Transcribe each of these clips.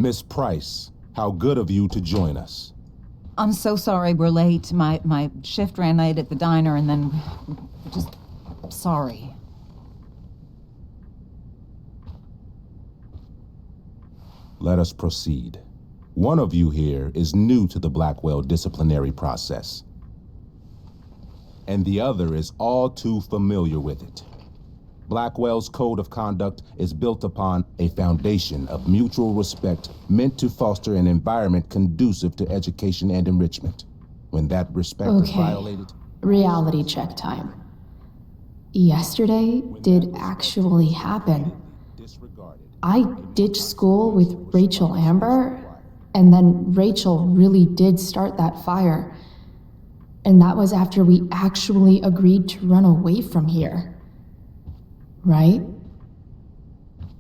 Miss Price, how good of you to join us. I'm so sorry we're late. My shift ran late at the diner and then just sorry. Let us proceed. One of you here is new to the Blackwell disciplinary process, and the other is all too familiar with it. Blackwell's code of conduct is built upon a foundation of mutual respect meant to foster an environment conducive to education and enrichment. When that respect is violated... Reality check time. Yesterday did actually happen. I ditched school with Rachel Amber, and then Rachel really did start that fire. And that was after we actually agreed to run away from here. Right?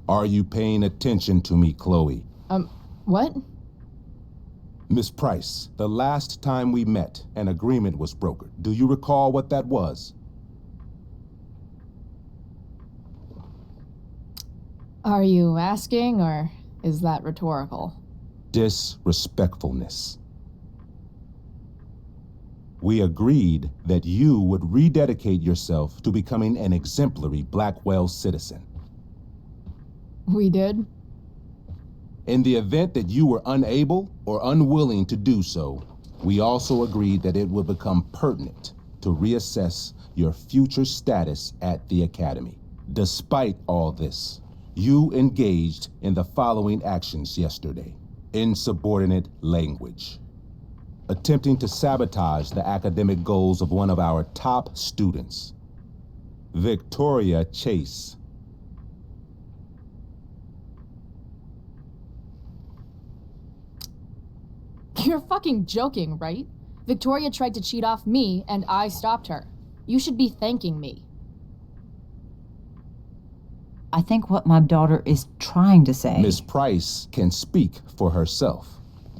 Are you paying attention to me, Chloe? What? Miss Price, the last time we met, an agreement was brokered. Do you recall what that was? Are you asking, or is that rhetorical? Disrespectfulness. We agreed that you would rededicate yourself to becoming an exemplary Blackwell citizen. We did? In the event that you were unable or unwilling to do so, we also agreed that it would become pertinent to reassess your future status at the Academy. Despite all this, you engaged in the following actions yesterday. Insubordinate language. Attempting to sabotage the academic goals of one of our top students, Victoria Chase. You're fucking joking, right? Victoria tried to cheat off me, and I stopped her. You should be thanking me. I think what my daughter is trying to say... Miss Price can speak for herself,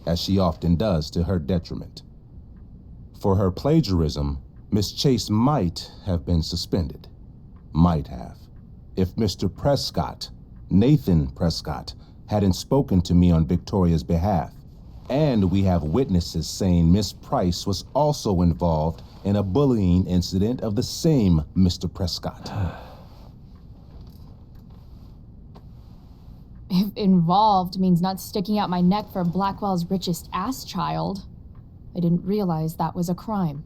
as she often does to her detriment. For her plagiarism, Miss Chase might have been suspended. Might have. If Mr. Prescott, Nathan Prescott, hadn't spoken to me on Victoria's behalf. And we have witnesses saying Miss Price was also involved in a bullying incident of the same Mr. Prescott. If involved means not sticking out my neck for Blackwell's richest ass child, I didn't realize that was a crime.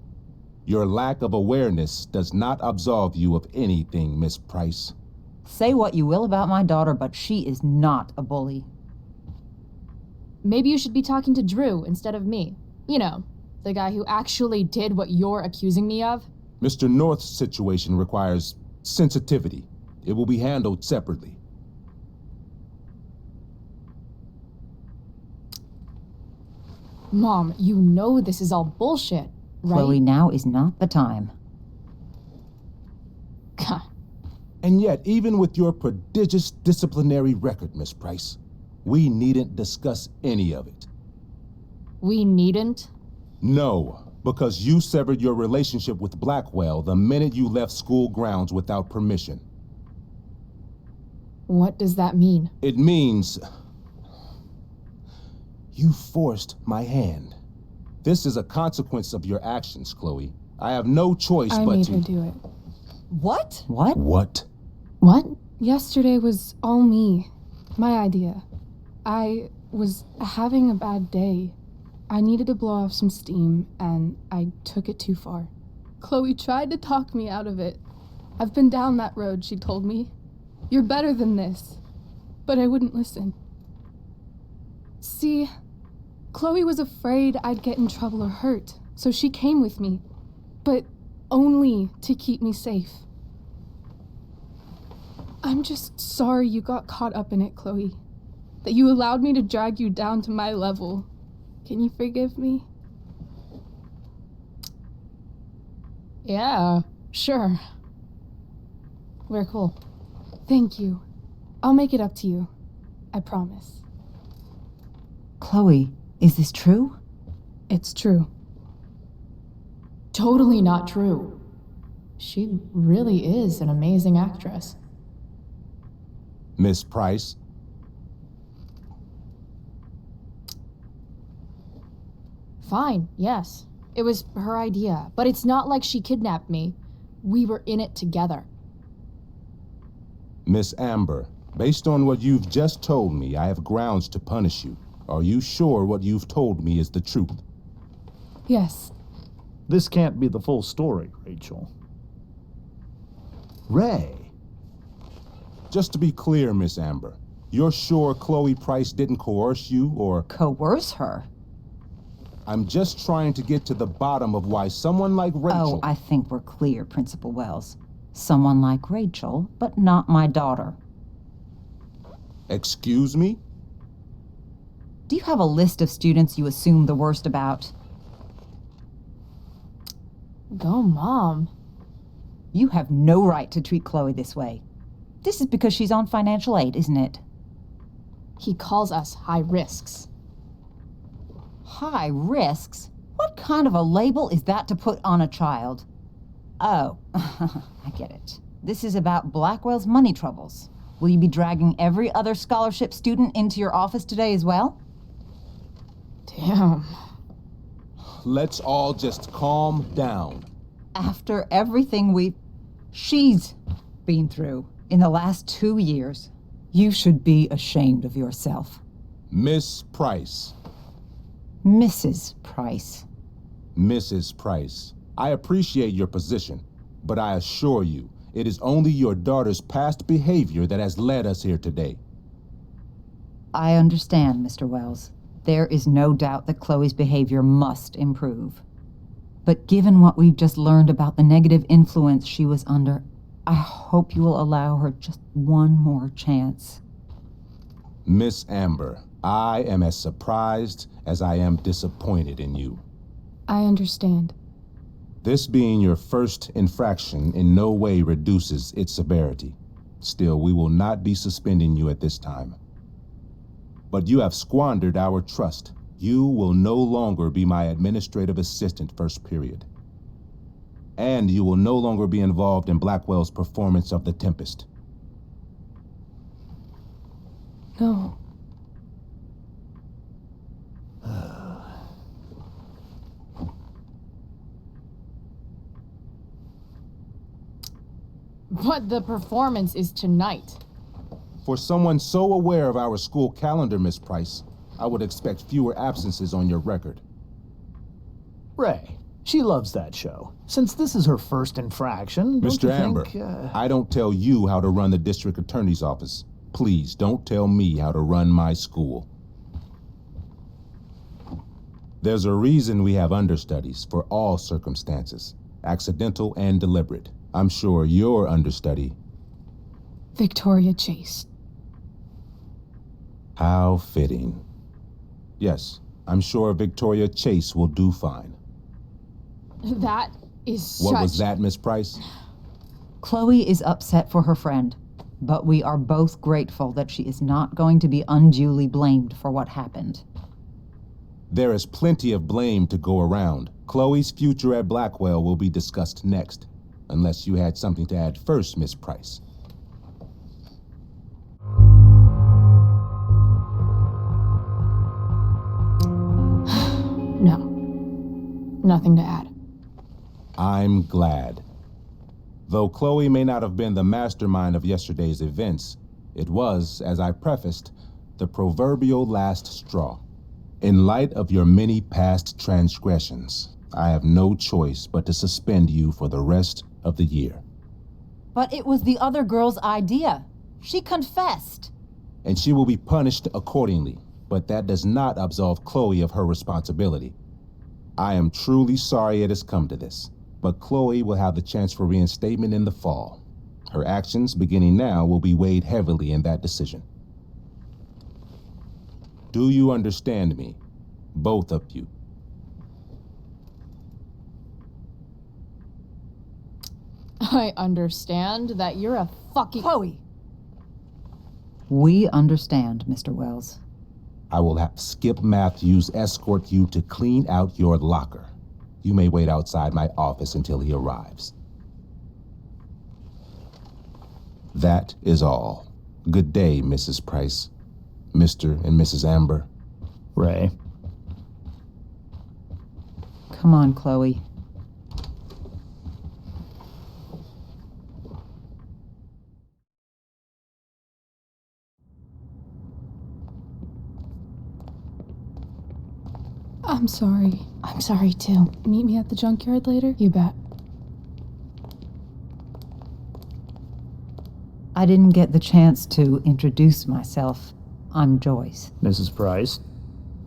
Your lack of awareness does not absolve you of anything, Miss Price. Say what you will about my daughter, but she is not a bully. Maybe you should be talking to Drew instead of me. You know, the guy who actually did what you're accusing me of. Mr. North's situation requires sensitivity. It will be handled separately. Mom, you know this is all bullshit, right? Chloe, now is not the time. And yet, even with your prodigious disciplinary record, Miss Price, we needn't discuss any of it. We needn't? No, because you severed your relationship with Blackwell the minute you left school grounds without permission. What does that mean? It means... you forced my hand. This is a consequence of your actions, Chloe. I have no choice but to... I made her do it. What? What? What? What? Yesterday was all me. My idea. I was having a bad day. I needed to blow off some steam, and I took it too far. Chloe tried to talk me out of it. I've been down that road, she told me. You're better than this. But I wouldn't listen. See, Chloe was afraid I'd get in trouble or hurt, so she came with me. But only to keep me safe. I'm just sorry you got caught up in it, Chloe. That you allowed me to drag you down to my level. Can you forgive me? Yeah, sure. We're cool. Thank you. I'll make it up to you. I promise. Chloe, is this true? It's true. Totally not true. She really is an amazing actress. Miss Price? Fine, yes. It was her idea, but it's not like she kidnapped me. We were in it together. Miss Amber, based on what you've just told me, I have grounds to punish you. Are you sure what you've told me is the truth? Yes. This can't be the full story, Rachel. Ray. Just to be clear, Miss Amber, you're sure Chloe Price didn't coerce you or... Coerce her? I'm just trying to get to the bottom of why someone like Rachel... Oh, I think we're clear, Principal Wells. Someone like Rachel, but not my daughter. Excuse me? Do you have a list of students you assume the worst about? Go, Mom. You have no right to treat Chloe this way. This is because she's on financial aid, isn't it? He calls us high risks. High risks? What kind of a label is that to put on a child? Oh, I get it. This is about Blackwell's money troubles. Will you be dragging every other scholarship student into your office today as well? Damn. Let's all just calm down. After everything she's been through in the last 2 years, you should be ashamed of yourself. Miss Price. Mrs. Price. Mrs. Price, I appreciate your position, but I assure you, it is only your daughter's past behavior that has led us here today. I understand, Mr. Wells. There is no doubt that Chloe's behavior must improve. But given what we've just learned about the negative influence she was under, I hope you will allow her just one more chance. Miss Amber, I am as surprised as I am disappointed in you. I understand. This being your first infraction in no way reduces its severity. Still, we will not be suspending you at this time. But you have squandered our trust. You will no longer be my administrative assistant first period. And you will no longer be involved in Blackwell's performance of The Tempest. No. But the performance is tonight. For someone so aware of our school calendar, Miss Price, I would expect fewer absences on your record. Ray, she loves that show. Since this is her first infraction, don't Mr. you Amber, think, I don't tell you how to run the district attorney's office. Please don't tell me how to run my school. There's a reason we have understudies for all circumstances, accidental and deliberate. I'm sure your understudy... Victoria Chase. How fitting. Yes, I'm sure Victoria Chase will do fine. That is What was that, Miss Price? Chloe is upset for her friend, but we are both grateful that she is not going to be unduly blamed for what happened. There is plenty of blame to go around. Chloe's future at Blackwell will be discussed next. Unless you had something to add first, Miss Price. No. Nothing to add. I'm glad. Though Chloe may not have been the mastermind of yesterday's events, it was, as I prefaced, the proverbial last straw. In light of your many past transgressions, I have no choice but to suspend you for the rest of the year. But it was the other girl's idea. She confessed. And she will be punished accordingly, but that does not absolve Chloe of her responsibility. I am truly sorry it has come to this, but Chloe will have the chance for reinstatement in the fall. Her actions, beginning now, will be weighed heavily in that decision. Do you understand me? Both of you. I understand that you're a fucking... Chloe! We understand, Mr. Wells. I will have Skip Matthews escort you to clean out your locker. You may wait outside my office until he arrives. That is all. Good day, Mrs. Price. Mr. and Mrs. Amber. Ray? Come on, Chloe. I'm sorry. I'm sorry too. Meet me at the junkyard later? You bet. I didn't get the chance to introduce myself. I'm Joyce. Mrs. Price?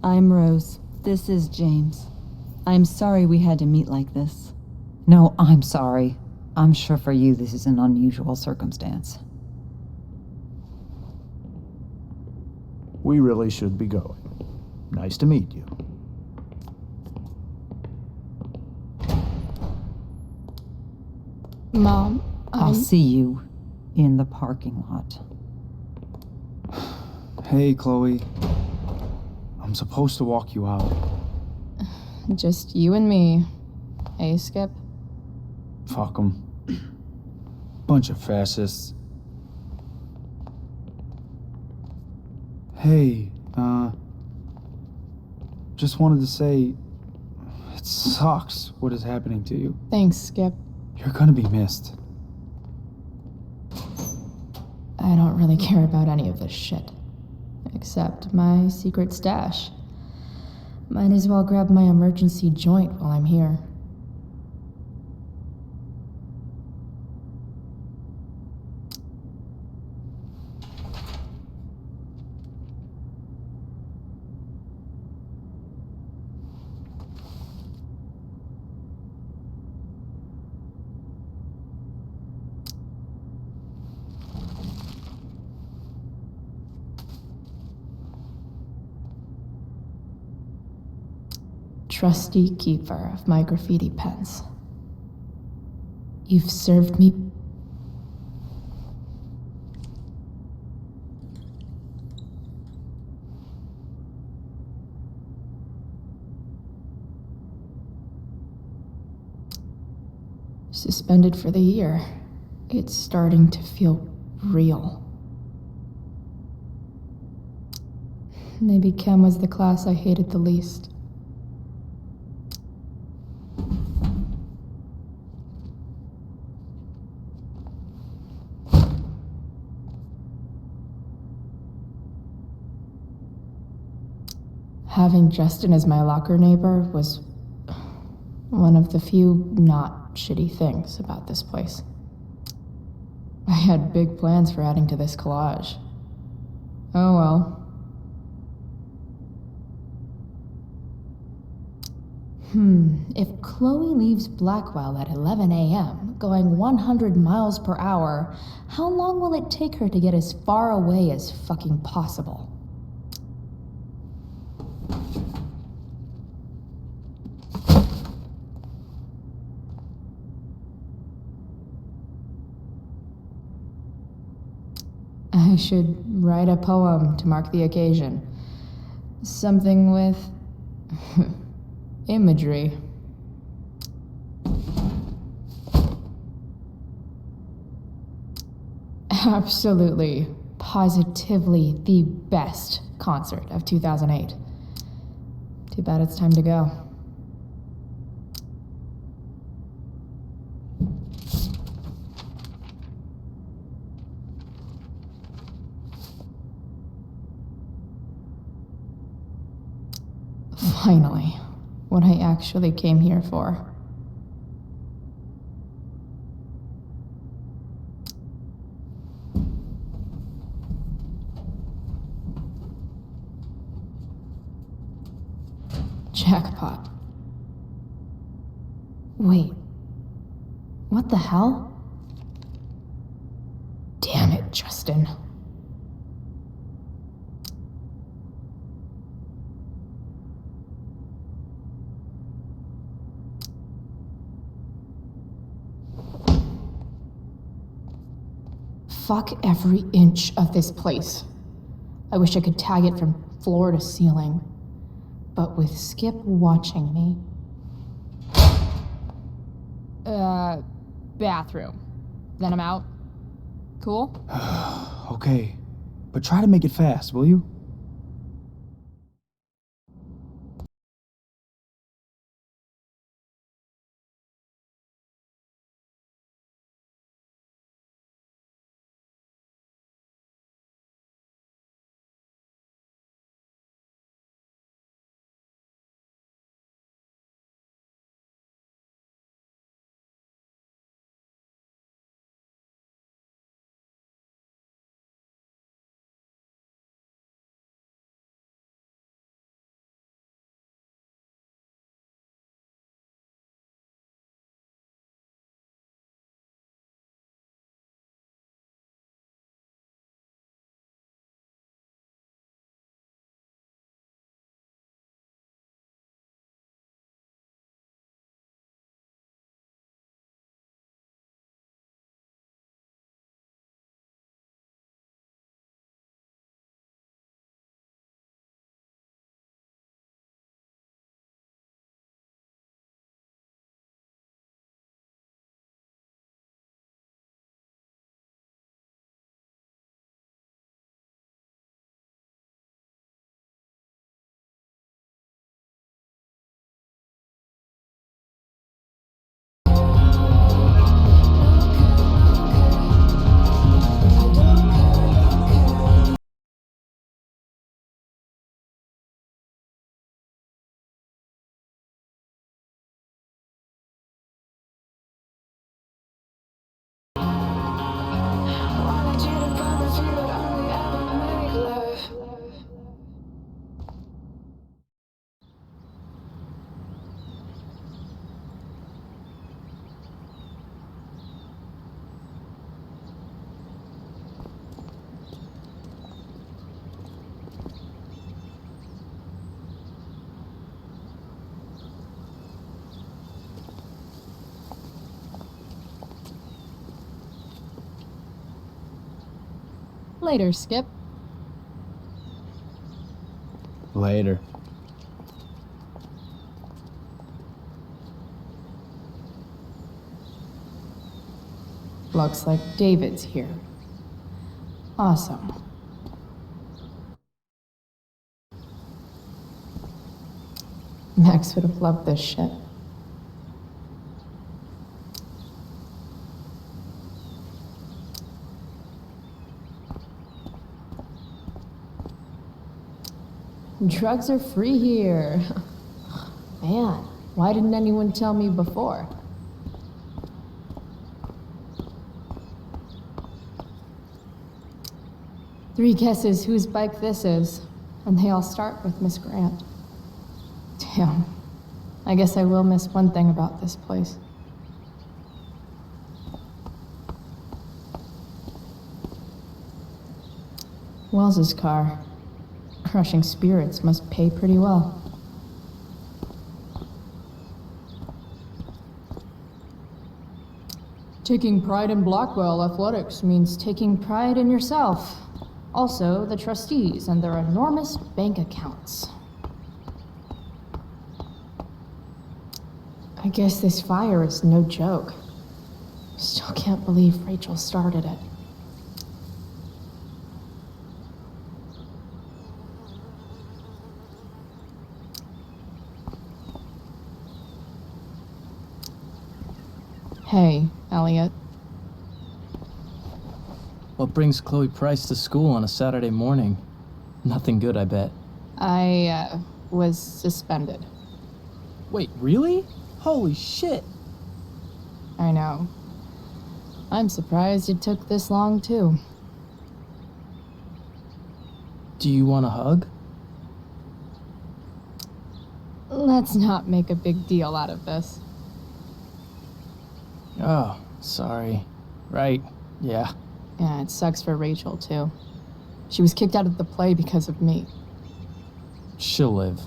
I'm Rose. This is James. I'm sorry we had to meet like this. No, I'm sorry. I'm sure for you this is an unusual circumstance. We really should be going. Nice to meet you. Mom, I'll see you in the parking lot. Hey, Chloe. I'm supposed to walk you out. Just you and me. Hey, Skip. Fuck 'em. Bunch of fascists. Hey, just wanted to say, it sucks what is happening to you. Thanks, Skip. You're gonna be missed. I don't really care about any of this shit. Except my secret stash. Might as well grab my emergency joint while I'm here. Trusty keeper of my graffiti pens. You've served me. Suspended for the year. It's starting to feel real. Maybe chem was the class I hated the least. Having Justin as my locker neighbor was one of the few not shitty things about this place. I had big plans for adding to this collage. Oh well. If Chloe leaves Blackwell at 11 a.m., going 100 miles per hour, how long will it take her to get as far away as fucking possible? I should write a poem to mark the occasion. Something with imagery. Absolutely, positively the best concert of 2008. Too bad it's time to go. Finally, what I actually came here for. Jackpot. Wait, what the hell? Damn it, Justin. Fuck every inch of this place. I wish I could tag it from floor to ceiling. But with Skip watching me... bathroom. Then I'm out. Cool? Okay, but try to make it fast, will you? Later, Skip. Later. Looks like David's here. Awesome. Max would have loved this shit. Drugs are free here. Man, why didn't anyone tell me before? Three guesses whose bike this is, and they all start with Miss Grant. Damn. I guess I will miss one thing about this place. Wells's car. Crushing spirits must pay pretty well. Taking pride in Blackwell athletics means taking pride in yourself. Also, the trustees and their enormous bank accounts. I guess this fire is no joke. Still can't believe Rachel started it. Hey, Elliot. What brings Chloe Price to school on a Saturday morning? Nothing good, I bet. I was suspended. Wait, really? Holy shit! I know. I'm surprised it took this long, too. Do you want a hug? Let's not make a big deal out of this. Oh, sorry. Right, yeah. Yeah, it sucks for Rachel, too. She was kicked out of the play because of me. She'll live.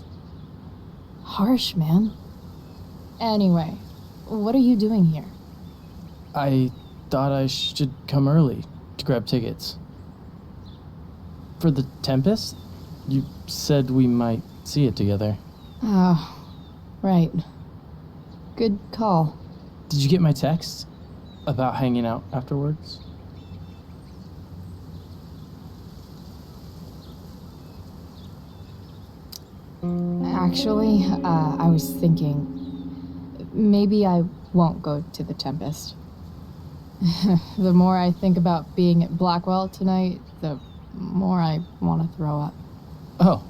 Harsh, man. Anyway, what are you doing here? I thought I should come early to grab tickets. For the Tempest? You said we might see it together. Oh, right. Good call. Did you get my text about hanging out afterwards? Actually, I was thinking, maybe I won't go to the Tempest. The more I think about being at Blackwell tonight, the more I want to throw up. Oh,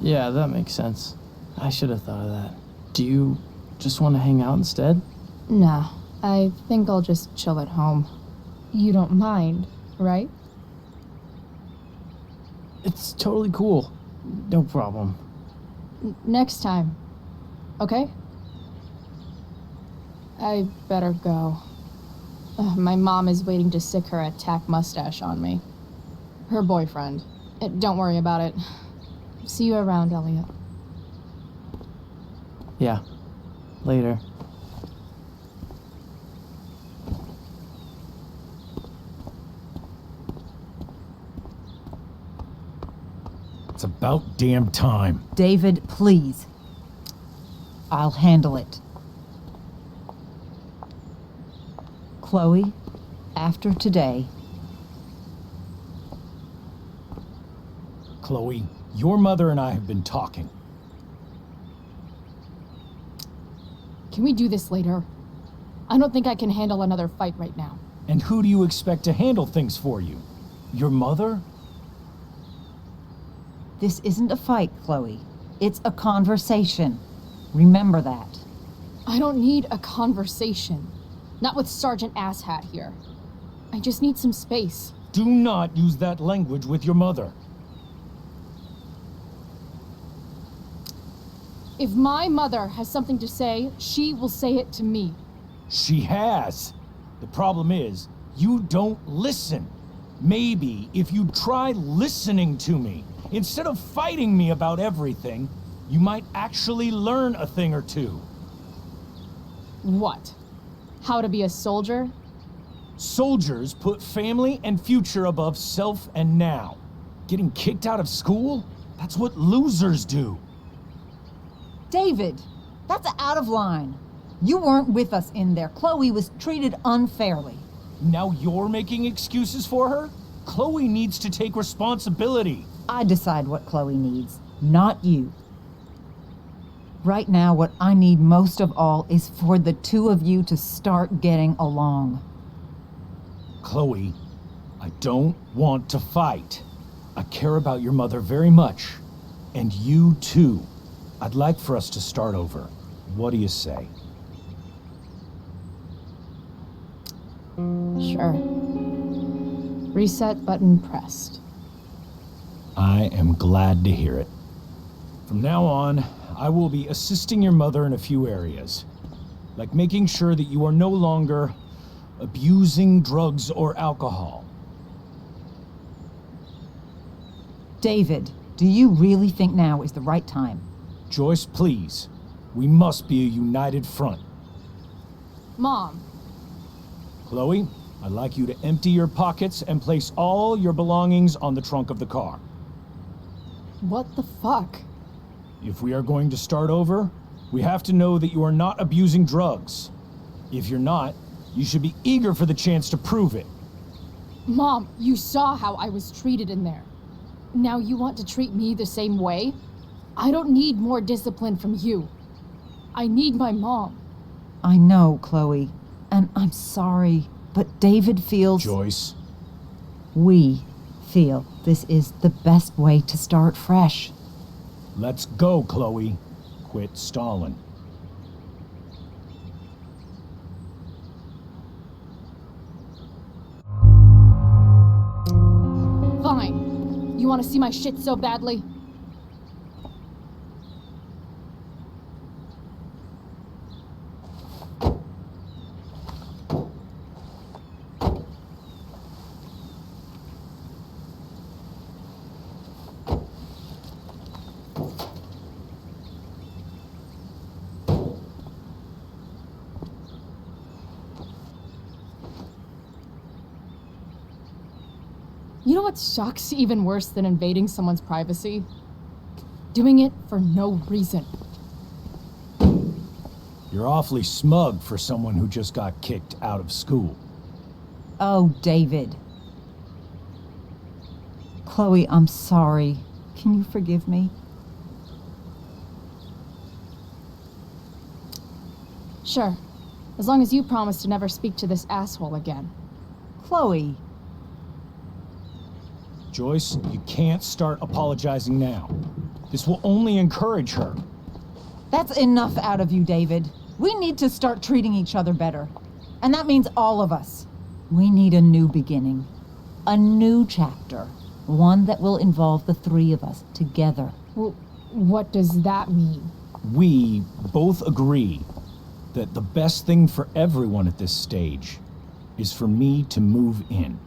yeah, that makes sense. I should have thought of that. Do you just want to hang out instead? No, I think I'll just chill at home. You don't mind, right? It's totally cool. No problem. Next time, okay? I better go. My mom is waiting to sick her attack mustache on me. Her boyfriend. Don't worry about it. See you around, Elliot. Yeah. Later. It's about damn time. David, please. I'll handle it. Chloe, after today... Chloe, your mother and I have been talking. Can we do this later? I don't think I can handle another fight right now. And who do you expect to handle things for you? Your mother? This isn't a fight, Chloe. It's a conversation. Remember that. I don't need a conversation. Not with Sergeant Asshat here. I just need some space. Do not use that language with your mother. If my mother has something to say, she will say it to me. She has. The problem is, you don't listen. Maybe if you try listening to me, instead of fighting me about everything, you might actually learn a thing or two. What? How to be a soldier? Soldiers put family and future above self and now. Getting kicked out of school? That's what losers do. David, that's out of line. You weren't with us in there. Chloe was treated unfairly. Now you're making excuses for her? Chloe needs to take responsibility. I decide what Chloe needs, not you. Right now, what I need most of all is for the two of you to start getting along. Chloe, I don't want to fight. I care about your mother very much. And you too. I'd like for us to start over. What do you say? Sure. Reset button pressed. I am glad to hear it. From now on, I will be assisting your mother in a few areas, like making sure that you are no longer abusing drugs or alcohol. David, do you really think now is the right time? Joyce, please. We must be a united front. Mom. Chloe, I'd like you to empty your pockets and place all your belongings on the trunk of the car. What the fuck? If we are going to start over, we have to know that you are not abusing drugs. If you're not, you should be eager for the chance to prove it. Mom, you saw how I was treated in there. Now you want to treat me the same way? I don't need more discipline from you. I need my mom. I know, Chloe, and I'm sorry, but David feels... Joyce. We feel this is the best way to start fresh. Let's go, Chloe. Quit stalling. Fine. You want to see my shit so badly? You know what sucks even worse than invading someone's privacy? Doing it for no reason. You're awfully smug for someone who just got kicked out of school. Oh, David. Chloe, I'm sorry. Can you forgive me? Sure. As long as you promise to never speak to this asshole again. Chloe. Joyce, you can't start apologizing now. This will only encourage her. That's enough out of you, David. We need to start treating each other better. And that means all of us. We need a new beginning. A new chapter. One that will involve the three of us together. Well, what does that mean? We both agree that the best thing for everyone at this stage is for me to move in.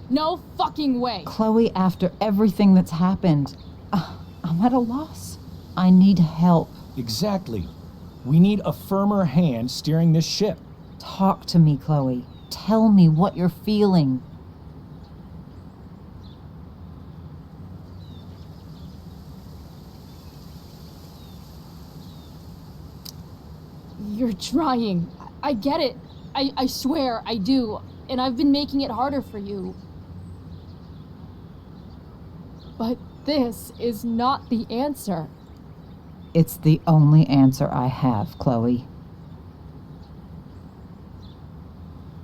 No fucking way! Chloe, after everything that's happened, I'm at a loss. I need help. Exactly. We need a firmer hand steering this ship. Talk to me, Chloe. Tell me what you're feeling. You're trying. I get it. I swear, I do. And I've been making it harder for you. But this is not the answer. It's the only answer I have, Chloe.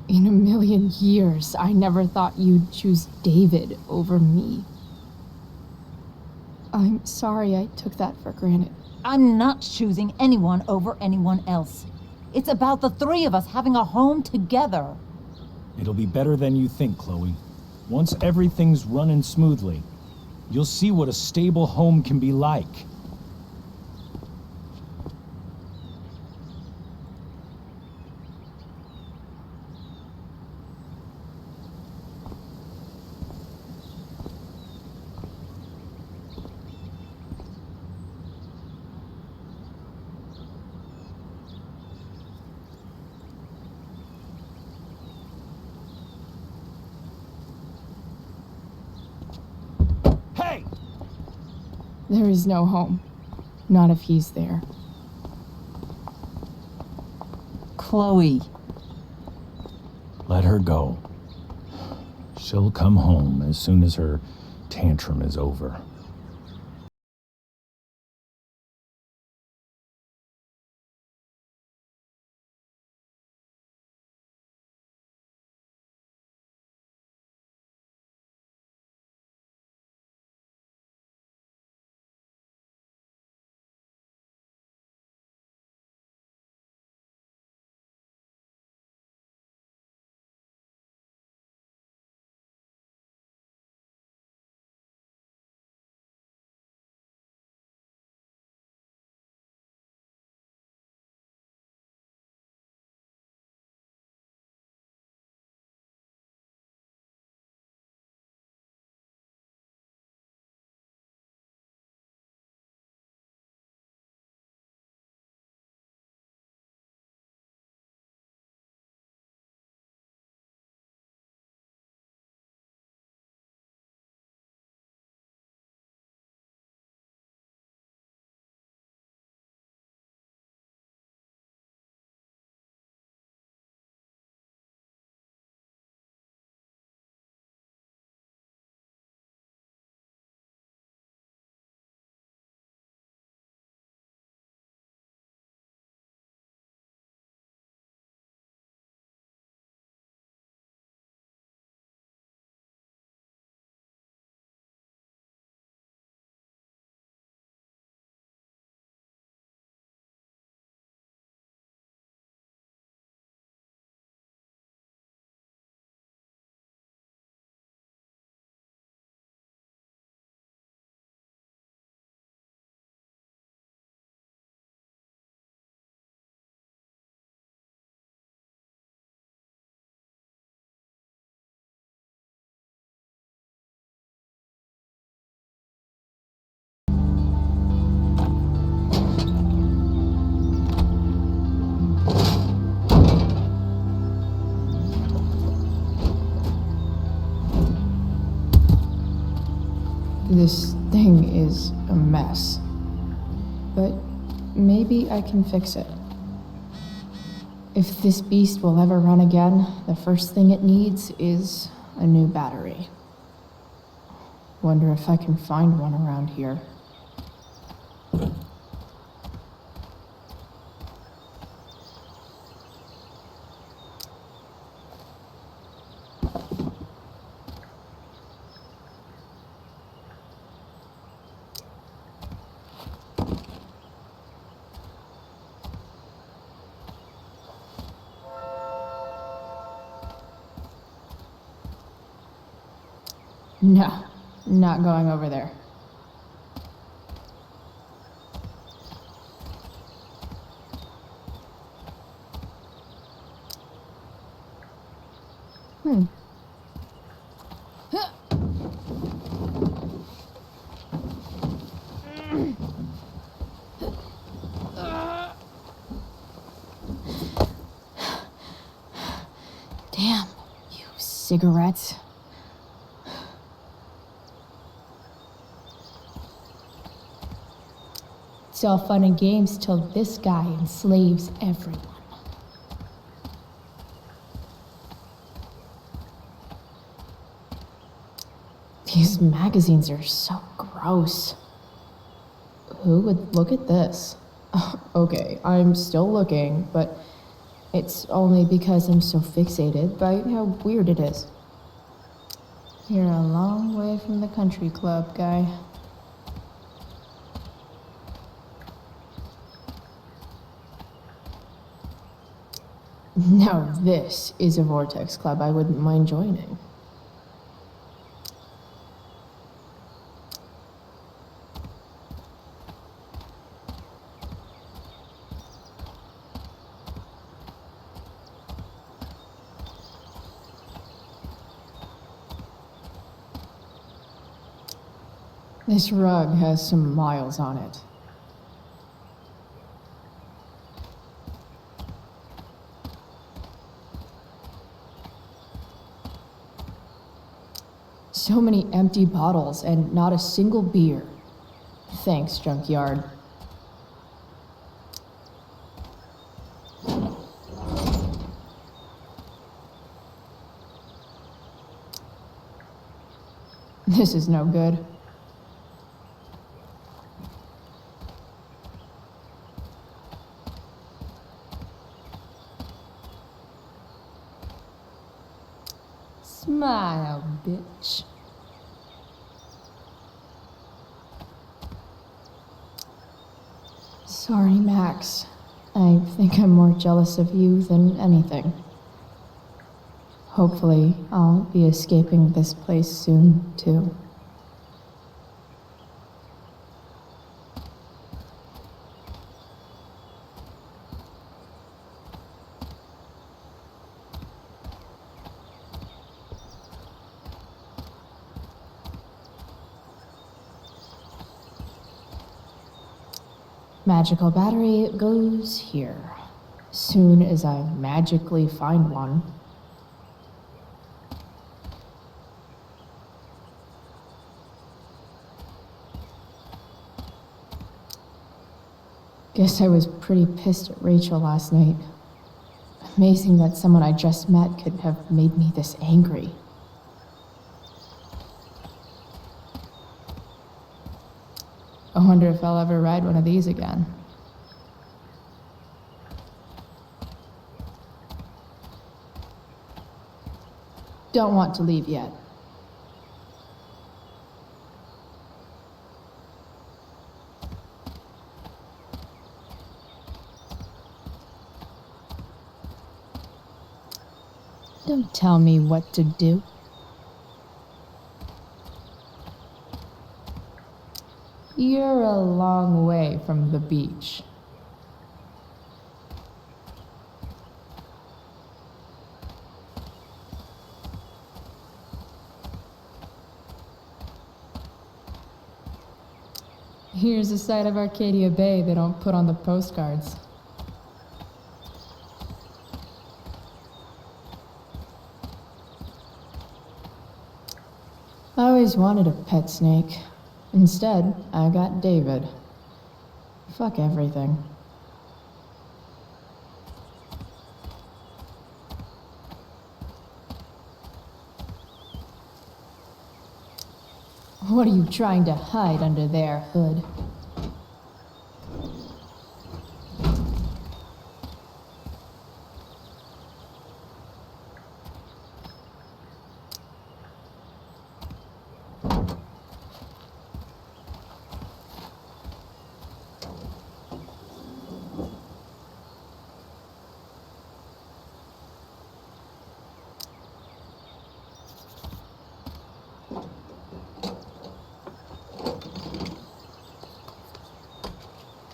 In a million years, I never thought you'd choose David over me. I'm sorry I took that for granted. I'm not choosing anyone over anyone else. It's about the three of us having a home together. It'll be better than you think, Chloe. Once everything's running smoothly, you'll see what a stable home can be like. There is no home. Not if he's there. Chloe. Let her go. She'll come home as soon as her tantrum is over. This thing is a mess. But maybe I can fix it. If this beast will ever run again, the first thing it needs is a new battery. Wonder if I can find one around here. No, not going over there. Damn, you cigarettes. It's all fun and games till this guy enslaves everyone. These magazines are so gross. Who would look at this? Okay, I'm still looking, but it's only because I'm so fixated by how weird it is. You're a long way from the country club, guy. Now this is a vortex club I wouldn't mind joining. This rug has some miles on it. So many empty bottles and not a single beer. Thanks, junkyard. This is no good. Smile, bitch. Sorry, Max. I think I'm more jealous of you than anything. Hopefully, I'll be escaping this place soon, too. Magical battery goes here. Soon as I magically find one. Guess I was pretty pissed at Rachel last night. Amazing that someone I just met could have made me this angry. I wonder if I'll ever ride one of these again. Don't want to leave yet. Don't tell me what to do. You're a long way from the beach. Here's a side of Arcadia Bay they don't put on the postcards. I always wanted a pet snake. Instead, I got David. Fuck everything. What are you trying to hide under there, Hood?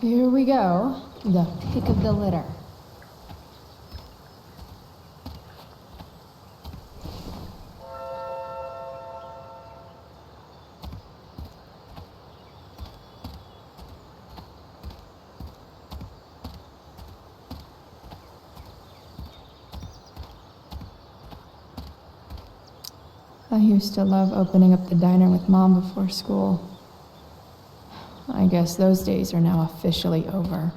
Here we go, the pick of the litter. I used to love opening up the diner with Mom before school. I guess those days are now officially over.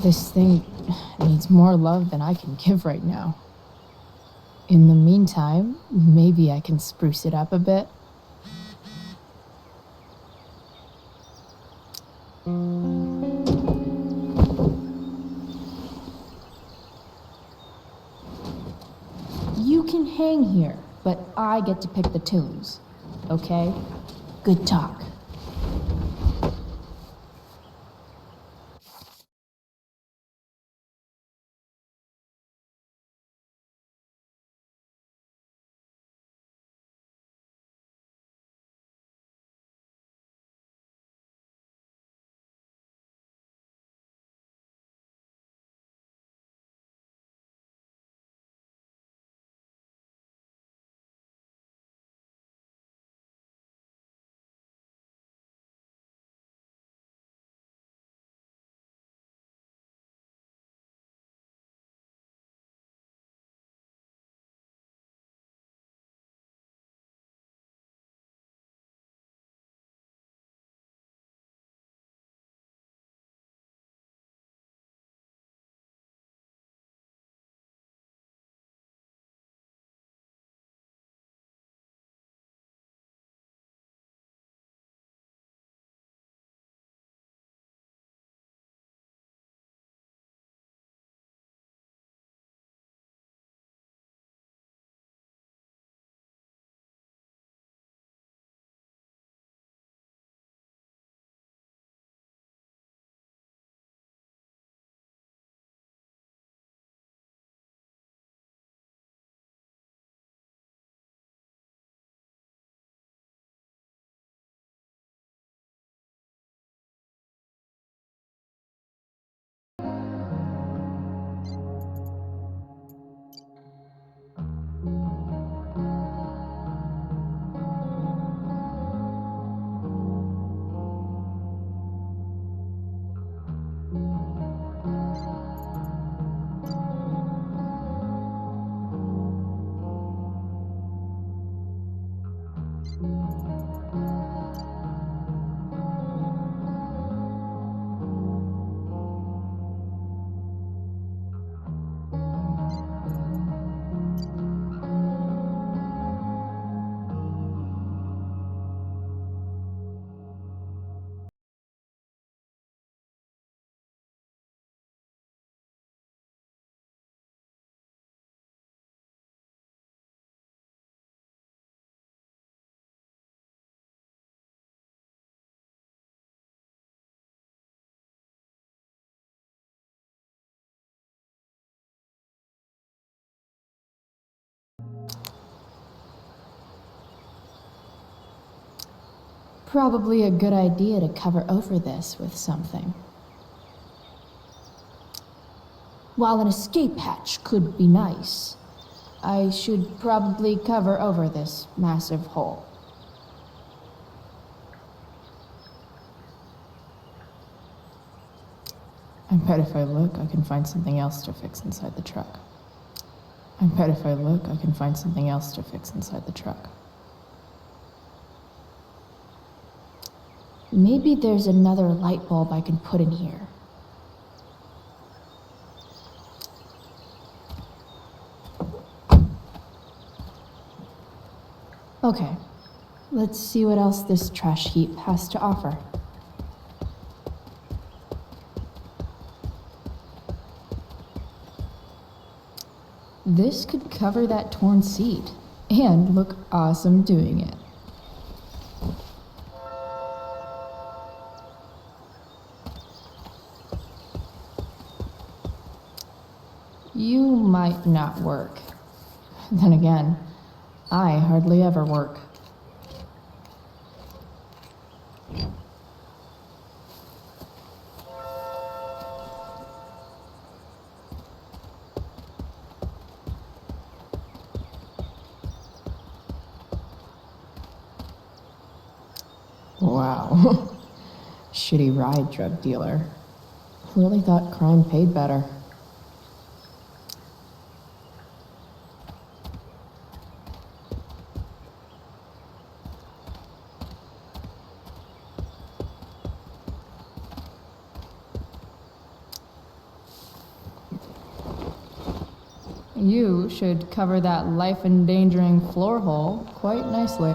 This thing needs more love than I can give right now. In the meantime, maybe I can spruce it up a bit. You can hang here, but I get to pick the tunes. Okay? Good talk. Probably a good idea to cover over this with something. While an escape hatch could be nice, I should probably cover over this massive hole. I bet if I look, I can find something else to fix inside the truck. I bet if I look, I can find something else to fix inside the truck. Maybe there's another light bulb I can put in here. Okay, let's see what else this trash heap has to offer. This could cover that torn seat and look awesome doing it. You might not work. Then again, I hardly ever work. Wow. Shitty ride, drug dealer. Really thought crime paid better. You should cover that life-endangering floor hole quite nicely.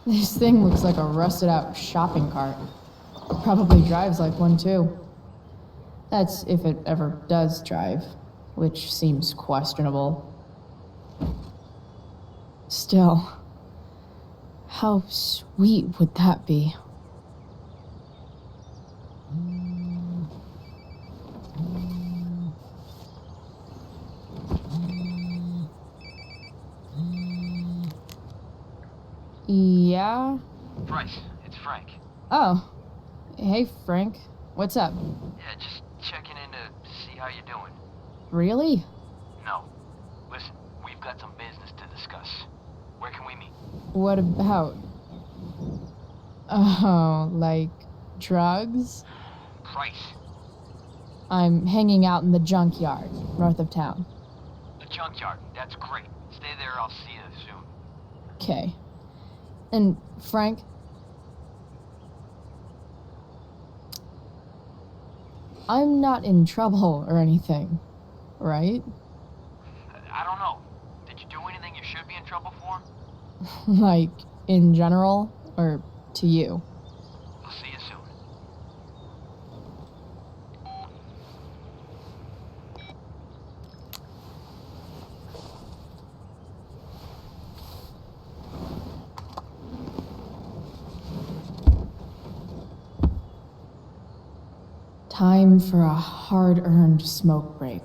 This thing looks like a rusted out shopping cart. Probably drives like one too. That's if it ever does drive, which seems questionable. Still, how sweet would that be? Yeah? Bryce, it's Frank. Oh. Hey, Frank. What's up? Yeah, just checking in to see how you're doing. Really? No. Listen, we've got some business to discuss. Where can we meet? What about? Oh, like drugs? Price. I'm hanging out in the junkyard, north of town. The junkyard. That's great. Stay there, I'll see you soon. Okay. And Frank? I'm not in trouble or anything, right? I don't know. Did you do anything you should be in trouble for? Like, in general, or to you? I'll see you soon. Time for a hard-earned smoke break.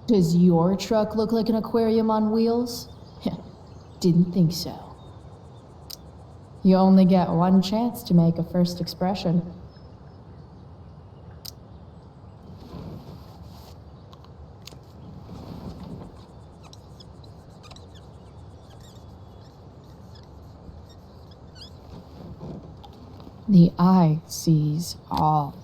Does your truck look like an aquarium on wheels? Didn't think so. You only get one chance to make a first expression. The eye sees all.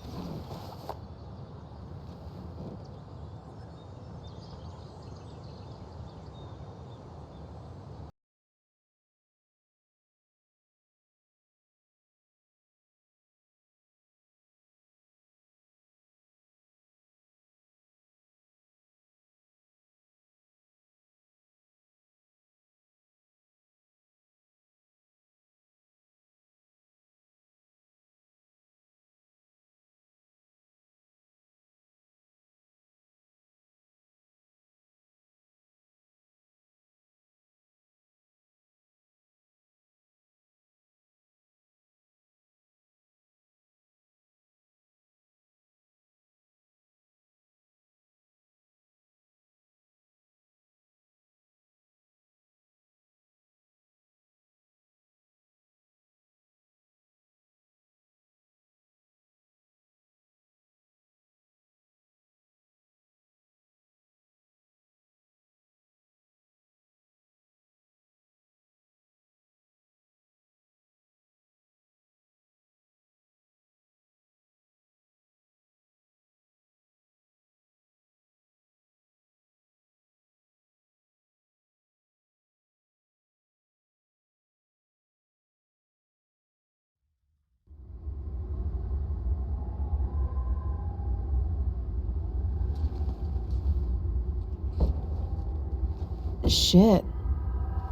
Shit.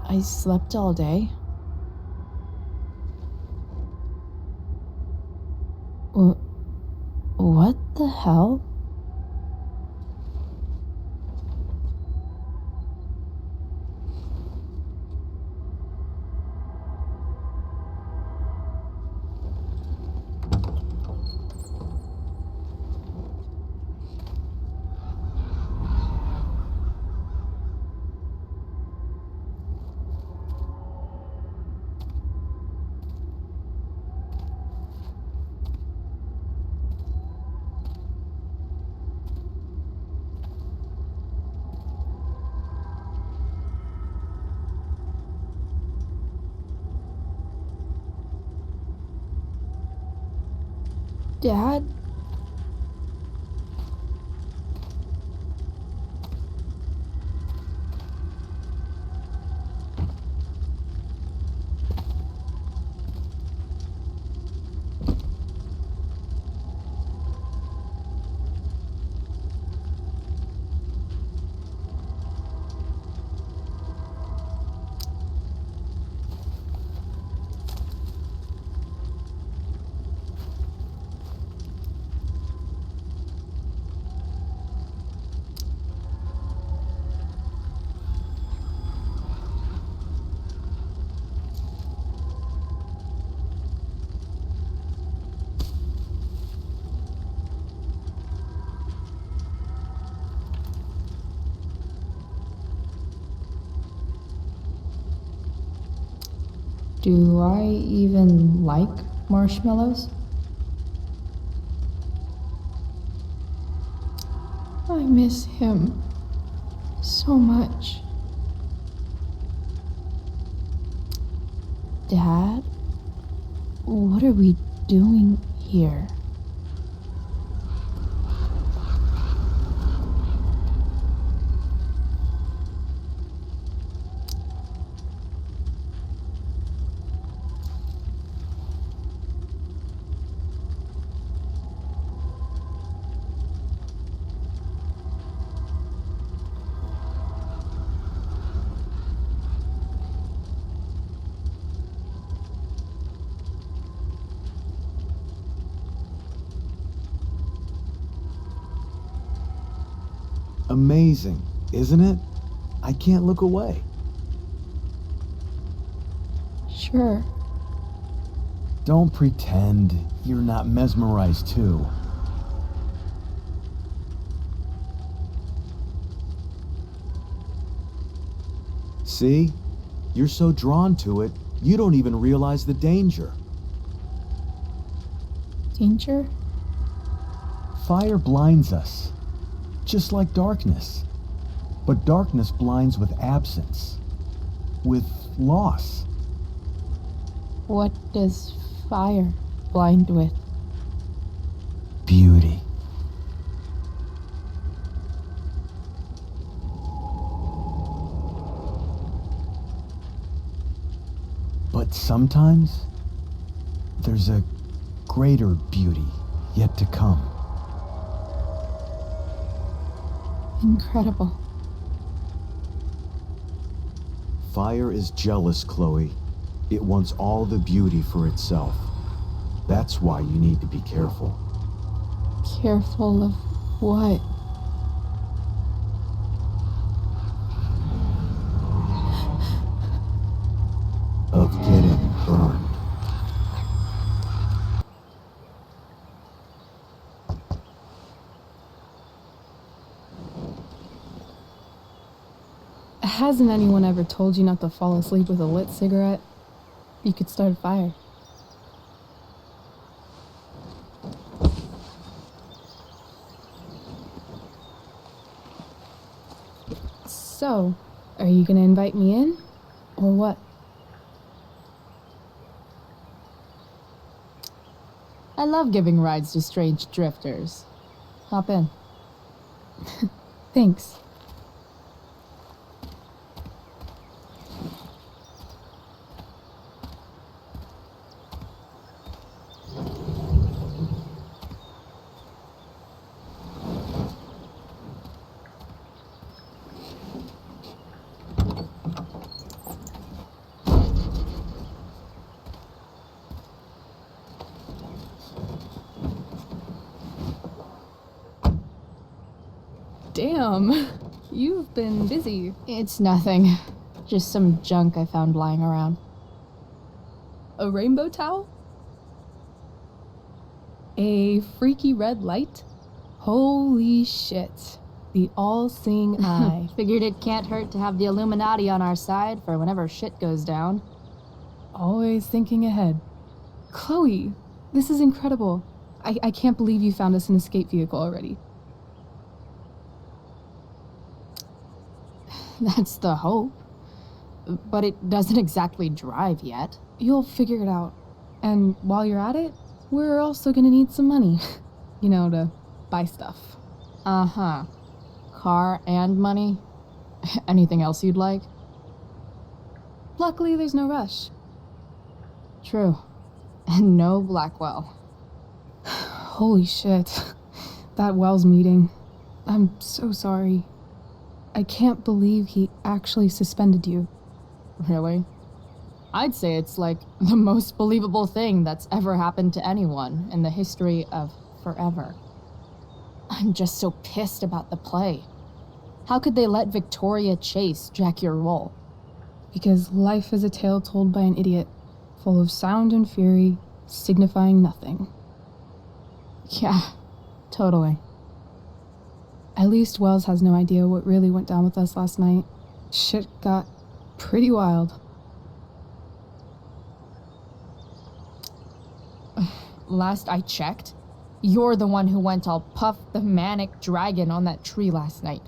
I slept all day. What the hell? Dad? Do I even like marshmallows? I miss him so much. Dad? What are we doing here? Amazing, isn't it? I can't look away. Sure. Don't pretend you're not mesmerized too. See? You're so drawn to it, you don't even realize the danger. Danger? Fire blinds us, just like darkness. But darkness blinds with absence, with loss. What does fire blind with? Beauty. But sometimes, there's a greater beauty yet to come. Incredible. Fire is jealous, Chloe. It wants all the beauty for itself. That's why you need to be careful. Careful of what? Of getting burned. Hasn't anyone ever told you not to fall asleep with a lit cigarette? You could start a fire. So, are you gonna invite me in? Or what? I love giving rides to strange drifters. Hop in. Thanks. Damn, you've been busy. It's nothing. Just some junk I found lying around. A rainbow towel? A freaky red light? Holy shit. The all-seeing eye. Figured it can't hurt to have the Illuminati on our side for whenever shit goes down. Always thinking ahead. Chloe, this is incredible. I can't believe you found us an escape vehicle already. That's the hope. But it doesn't exactly drive yet. You'll figure it out. And while you're at it, we're also gonna need some money. You know, to buy stuff. Uh-huh. Car and money? Anything else you'd like? Luckily, there's no rush. True. And no Blackwell. Holy shit. That Wells meeting. I'm so sorry. I can't believe he actually suspended you. Really? I'd say it's like the most believable thing that's ever happened to anyone in the history of forever. I'm just so pissed about the play. How could they let Victoria Chase jack your role? Because life is a tale told by an idiot, full of sound and fury, signifying nothing. Yeah, totally. At least Wells has no idea what really went down with us last night. Shit got pretty wild. Last I checked, you're the one who went all Puff the Manic Dragon on that tree last night.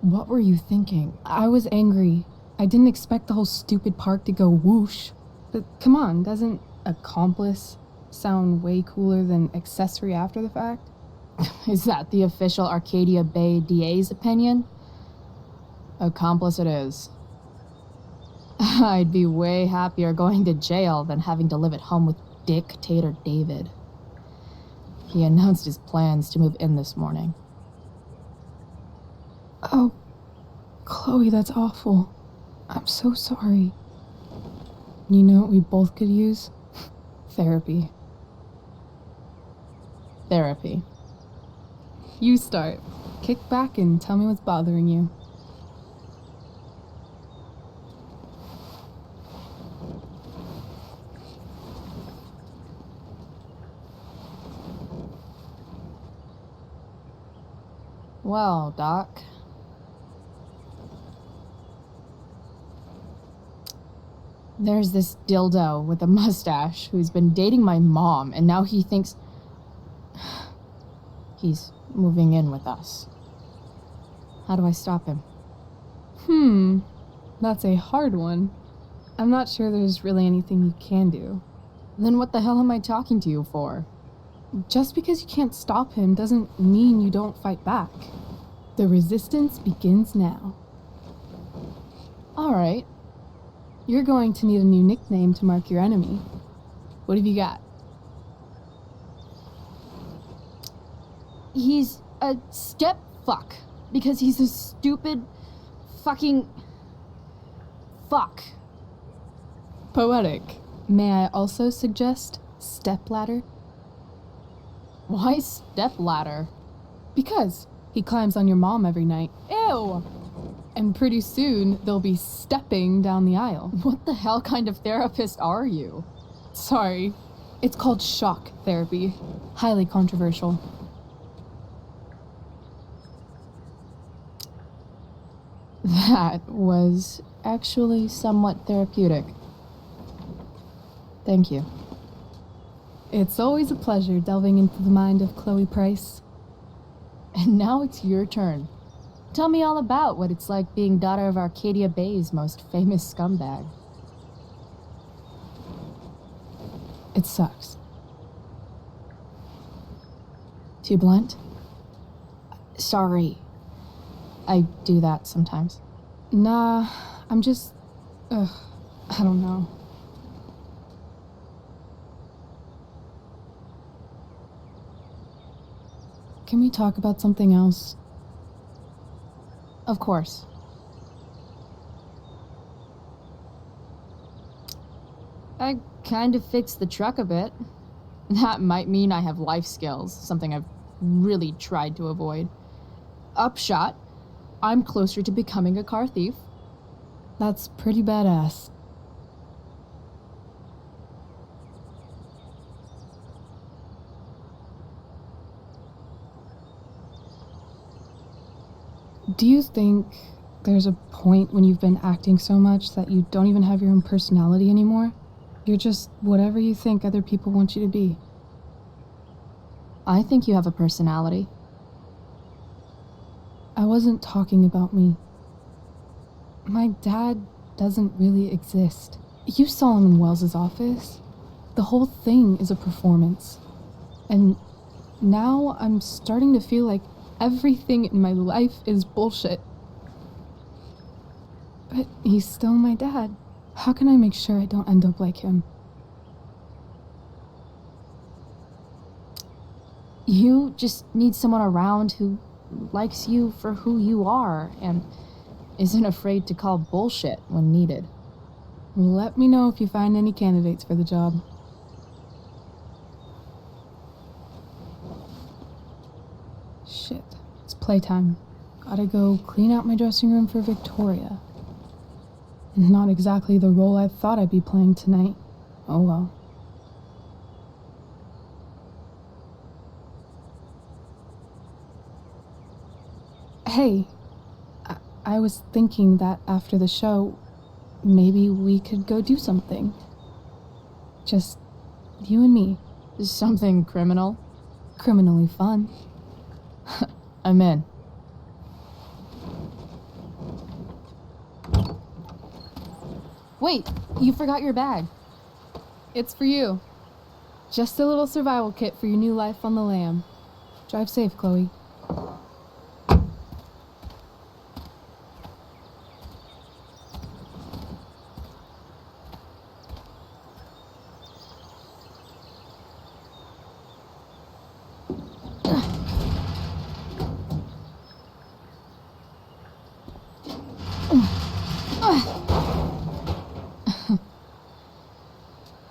What were you thinking? I was angry. I didn't expect the whole stupid park to go whoosh. But come on, doesn't accomplice sound way cooler than accessory after the fact? Is that the official Arcadia Bay DA's opinion? Accomplice it is. I'd be way happier going to jail than having to live at home with Dictator David. He announced his plans to move in this morning. Oh, Chloe, that's awful. I'm so sorry. You know what we both could use? Therapy. Therapy. You start. Kick back and tell me what's bothering you. Well, Doc. There's this dildo with a mustache who's been dating my mom, and now he thinks he's moving in with us. How do I stop him? That's a hard one. I'm not sure there's really anything you can do. Then what the hell am I talking to you for? Just because you can't stop him doesn't mean you don't fight back. The resistance begins now. All right. You're going to need a new nickname to mark your enemy. What have you got? He's a step fuck because he's a stupid fucking fuck. Poetic. May I also suggest stepladder? Why stepladder? Because he climbs on your mom every night. Ew! And pretty soon, they'll be stepping down the aisle. What the hell kind of therapist are you? Sorry. It's called shock therapy. Highly controversial. That was actually somewhat therapeutic. Thank you. It's always a pleasure delving into the mind of Chloe Price. And now it's your turn. Tell me all about what it's like being daughter of Arcadia Bay's most famous scumbag. It sucks. Too blunt? Sorry. I do that sometimes. Nah, I'm just... I don't know. Can we talk about something else? Of course. I kind of fixed the truck a bit. That might mean I have life skills, something I've really tried to avoid. Upshot, I'm closer to becoming a car thief. That's pretty badass. Do you think there's a point when you've been acting so much that you don't even have your own personality anymore? You're just whatever you think other people want you to be. I think you have a personality. I wasn't talking about me. My dad doesn't really exist. You saw him in Wells's office. The whole thing is a performance. And now I'm starting to feel like everything in my life is bullshit. But he's still my dad. How can I make sure I don't end up like him? You just need someone around who likes you for who you are and isn't afraid to call bullshit when needed. Let me know if you find any candidates for the job. Shit, it's playtime. Gotta go clean out my dressing room for Victoria. Not exactly the role I thought I'd be playing tonight. Oh well. Hey, I was thinking that after the show, maybe we could go do something. Just you and me. Something criminal? Criminally fun. I'm in. Wait, you forgot your bag. It's for you. Just a little survival kit for your new life on the lam. Drive safe, Chloe.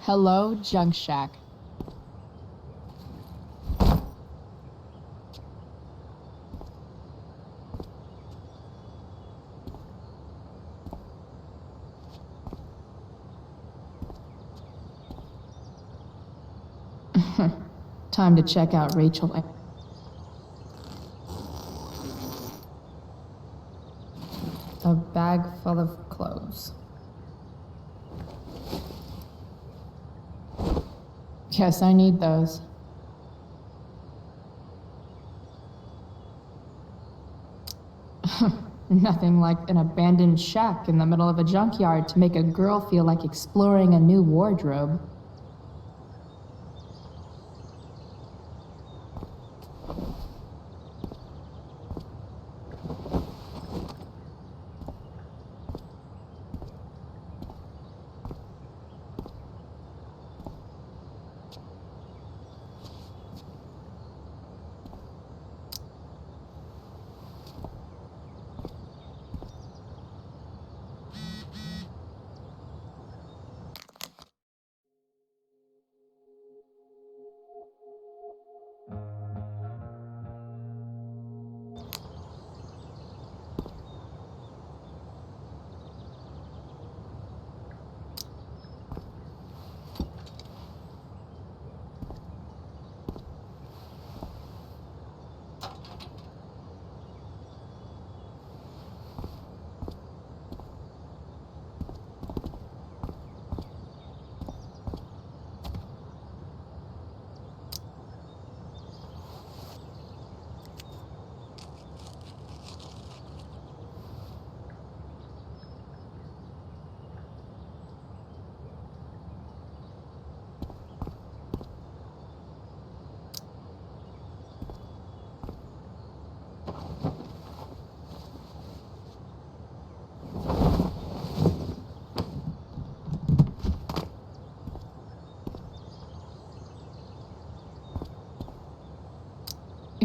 Hello, Junk Shack. Time to check out Rachel. A bag full of clothes. Guess I need those. Nothing like an abandoned shack in the middle of a junkyard to make a girl feel like exploring a new wardrobe.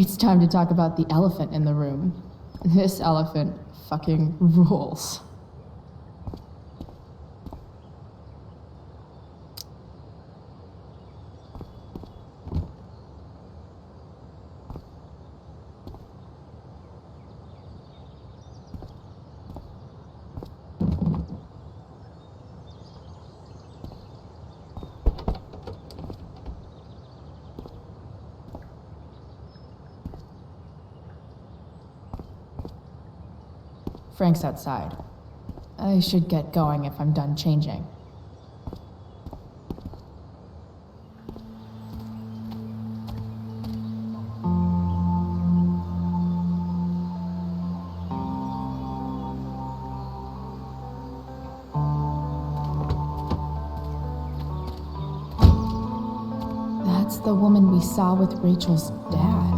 It's time to talk about the elephant in the room. This elephant fucking rules. Frank's outside. I should get going if I'm done changing. That's the woman we saw with Rachel's dad.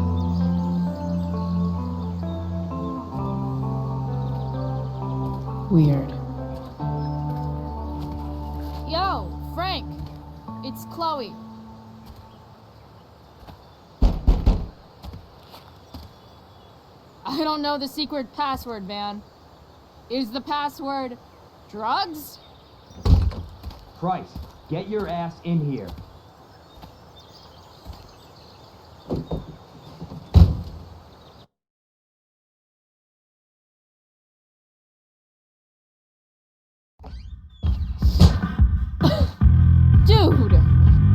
Weird. Yo, Frank! It's Chloe. I don't know the secret password, man. Is the password drugs? Price, get your ass in here. Dude!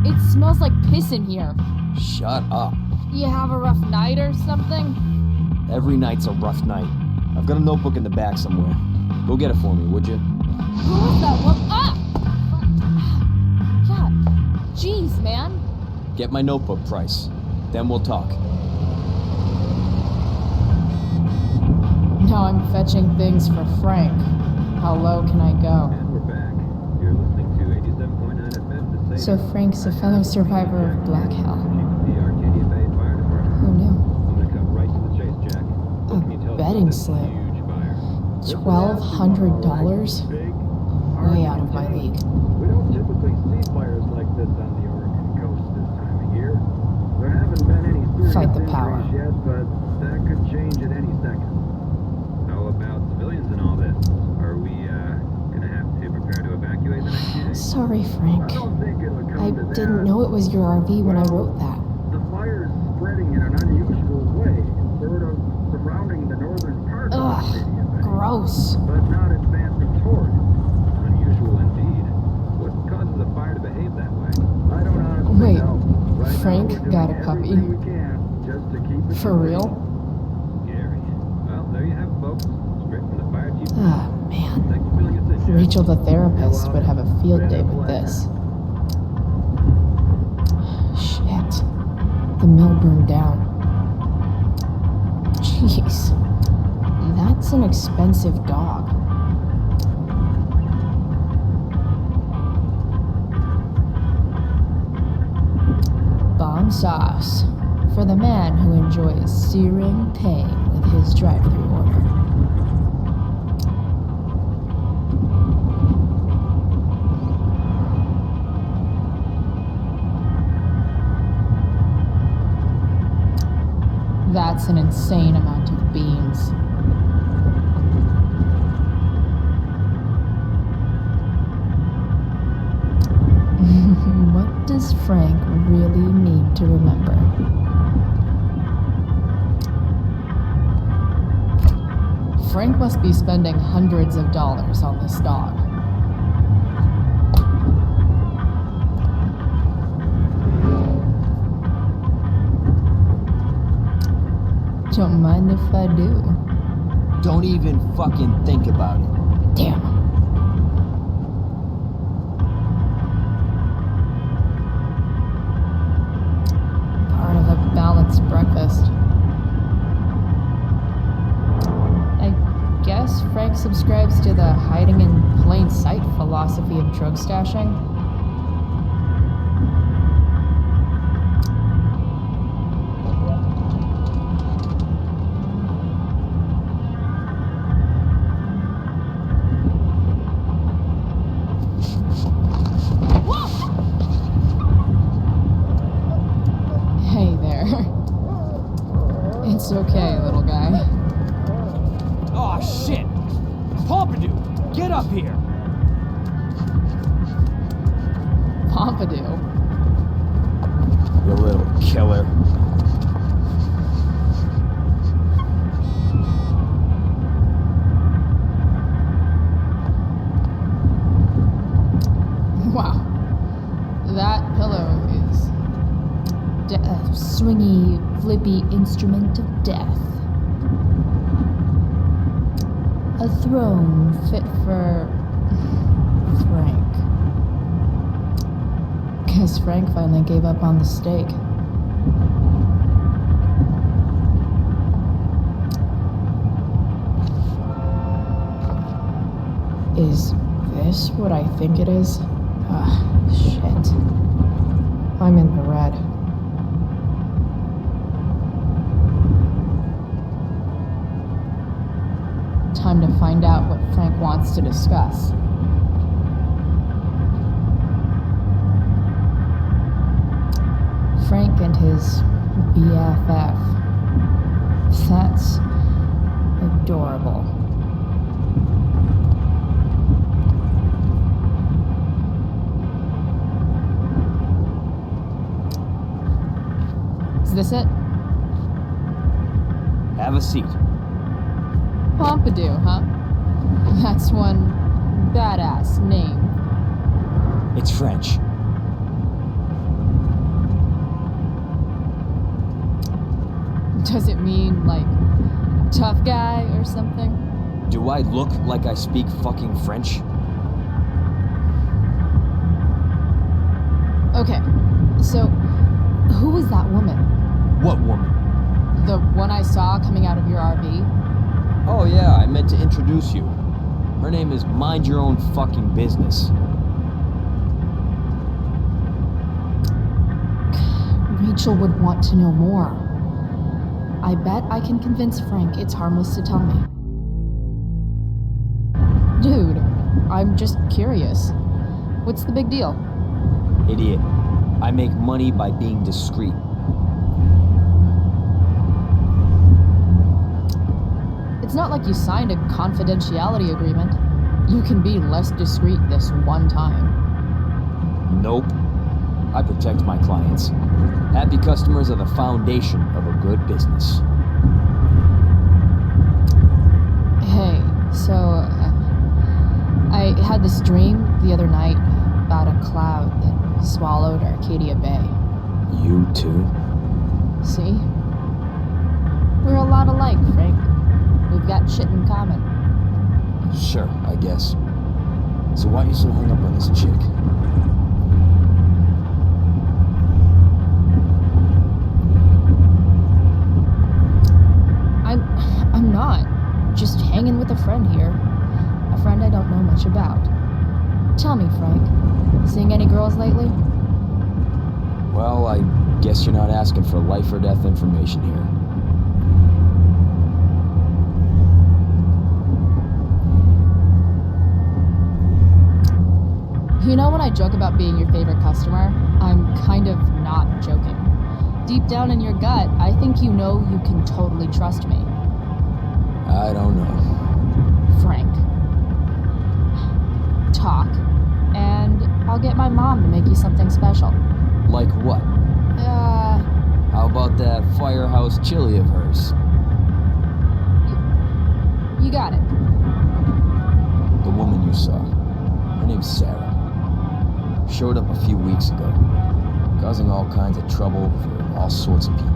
It smells like piss in here. Shut up. You have a rough night or something? Every night's a rough night. I've got a notebook in the back somewhere. Go get it for me, would you? Who was that one? Ah! God. Jeez, man. Get my notebook, Price. Then we'll talk. Now I'm fetching things for Frank. How low can I go? And we're back. You're listening to 87.9 FM. The So Frank's a fellow survivor of Black Hell. The Arcadia Bay Fire Department. Who knew? I'm gonna cut right to the chase, Jack. What can you tell us betting about this slip. huge fire? $1,200? Way out of my league. We don't typically see fires like this on the Oregon coast this time of year. There haven't been any serious Fight the power. injuries yet, but that could change at any second. How about civilians and all this? Are we gonna have to prepare to evacuate the next few days? Sorry, Frank. I don't think it would come I to that. didn't know it was your RV when I wrote that. The fire is spreading in an unusual way, sort of surrounding the northern part of the city, Gross. but not advancing toward it. Unusual indeed. What causes the fire to behave that way? I don't honestly Wait, know. Right Frank now, we're got doing a puppy? everything we can just to keep it For going. real? Scary. Well, there you have it, folks. Straight from the fire chief. Ah, man. Thanks for filling us in, Jack. Rachel the therapist would have a field day with this. Shit. The mill burned down. Jeez. That's an expensive dog. Bomb sauce. For the man who enjoys searing pain with his drive-thru order. That's an insane amount of beans. What does Frank really need to remember? Frank must be spending hundreds of dollars on this dog. Don't mind if I do. Don't even fucking think about it. Damn. Part of a balanced breakfast. I guess Frank subscribes to the hiding in plain sight philosophy of drug stashing. Hey there. It's okay, little guy. Oh shit! Pompidou, get up here! Pompidou. You little killer. Wow. That pillow is a swingy, flippy instrument of death. A throne fit for Frank. Guess Frank finally gave up on the stake. Is this what I think it is? Ah, shit. I'm in the red. Time to find out what Frank wants to discuss. Frank and his BFF. That's adorable. Is this it? Have a seat. Pompidou, huh? That's one badass name. It's French. Does it mean, like, tough guy or something? Do I look like I speak fucking French? Okay, so who was that woman? What woman? The one I saw coming out of your RV? Oh yeah, I meant to introduce you. Her name is Mind Your Own Fucking Business. Rachel would want to know more. I bet I can convince Frank it's harmless to tell me. Dude, I'm just curious. What's the big deal? Idiot. I make money by being discreet. It's not like you signed a confidentiality agreement. You can be less discreet this one time. Nope. I protect my clients. Happy customers are the foundation of a good business. Hey, so I had this dream the other night about a cloud that swallowed Arcadia Bay. You too? See? We're a lot alike, Frank. We've got shit in common. Sure, I guess. So why are you so hung up on this chick? I'm not. Just hanging with a friend here. A friend I don't know much about. Tell me, Frank, seeing any girls lately? Well, I guess you're not asking for life or death information here. You know when I joke about being your favorite customer, I'm kind of not joking. Deep down in your gut, I think you know you can totally trust me. I don't know. Frank. Talk, and I'll get my mom to make you something special. Like what? How about that firehouse chili of hers? You got it. The woman you saw. Her name's Sarah. Showed up a few weeks ago, causing all kinds of trouble for all sorts of people.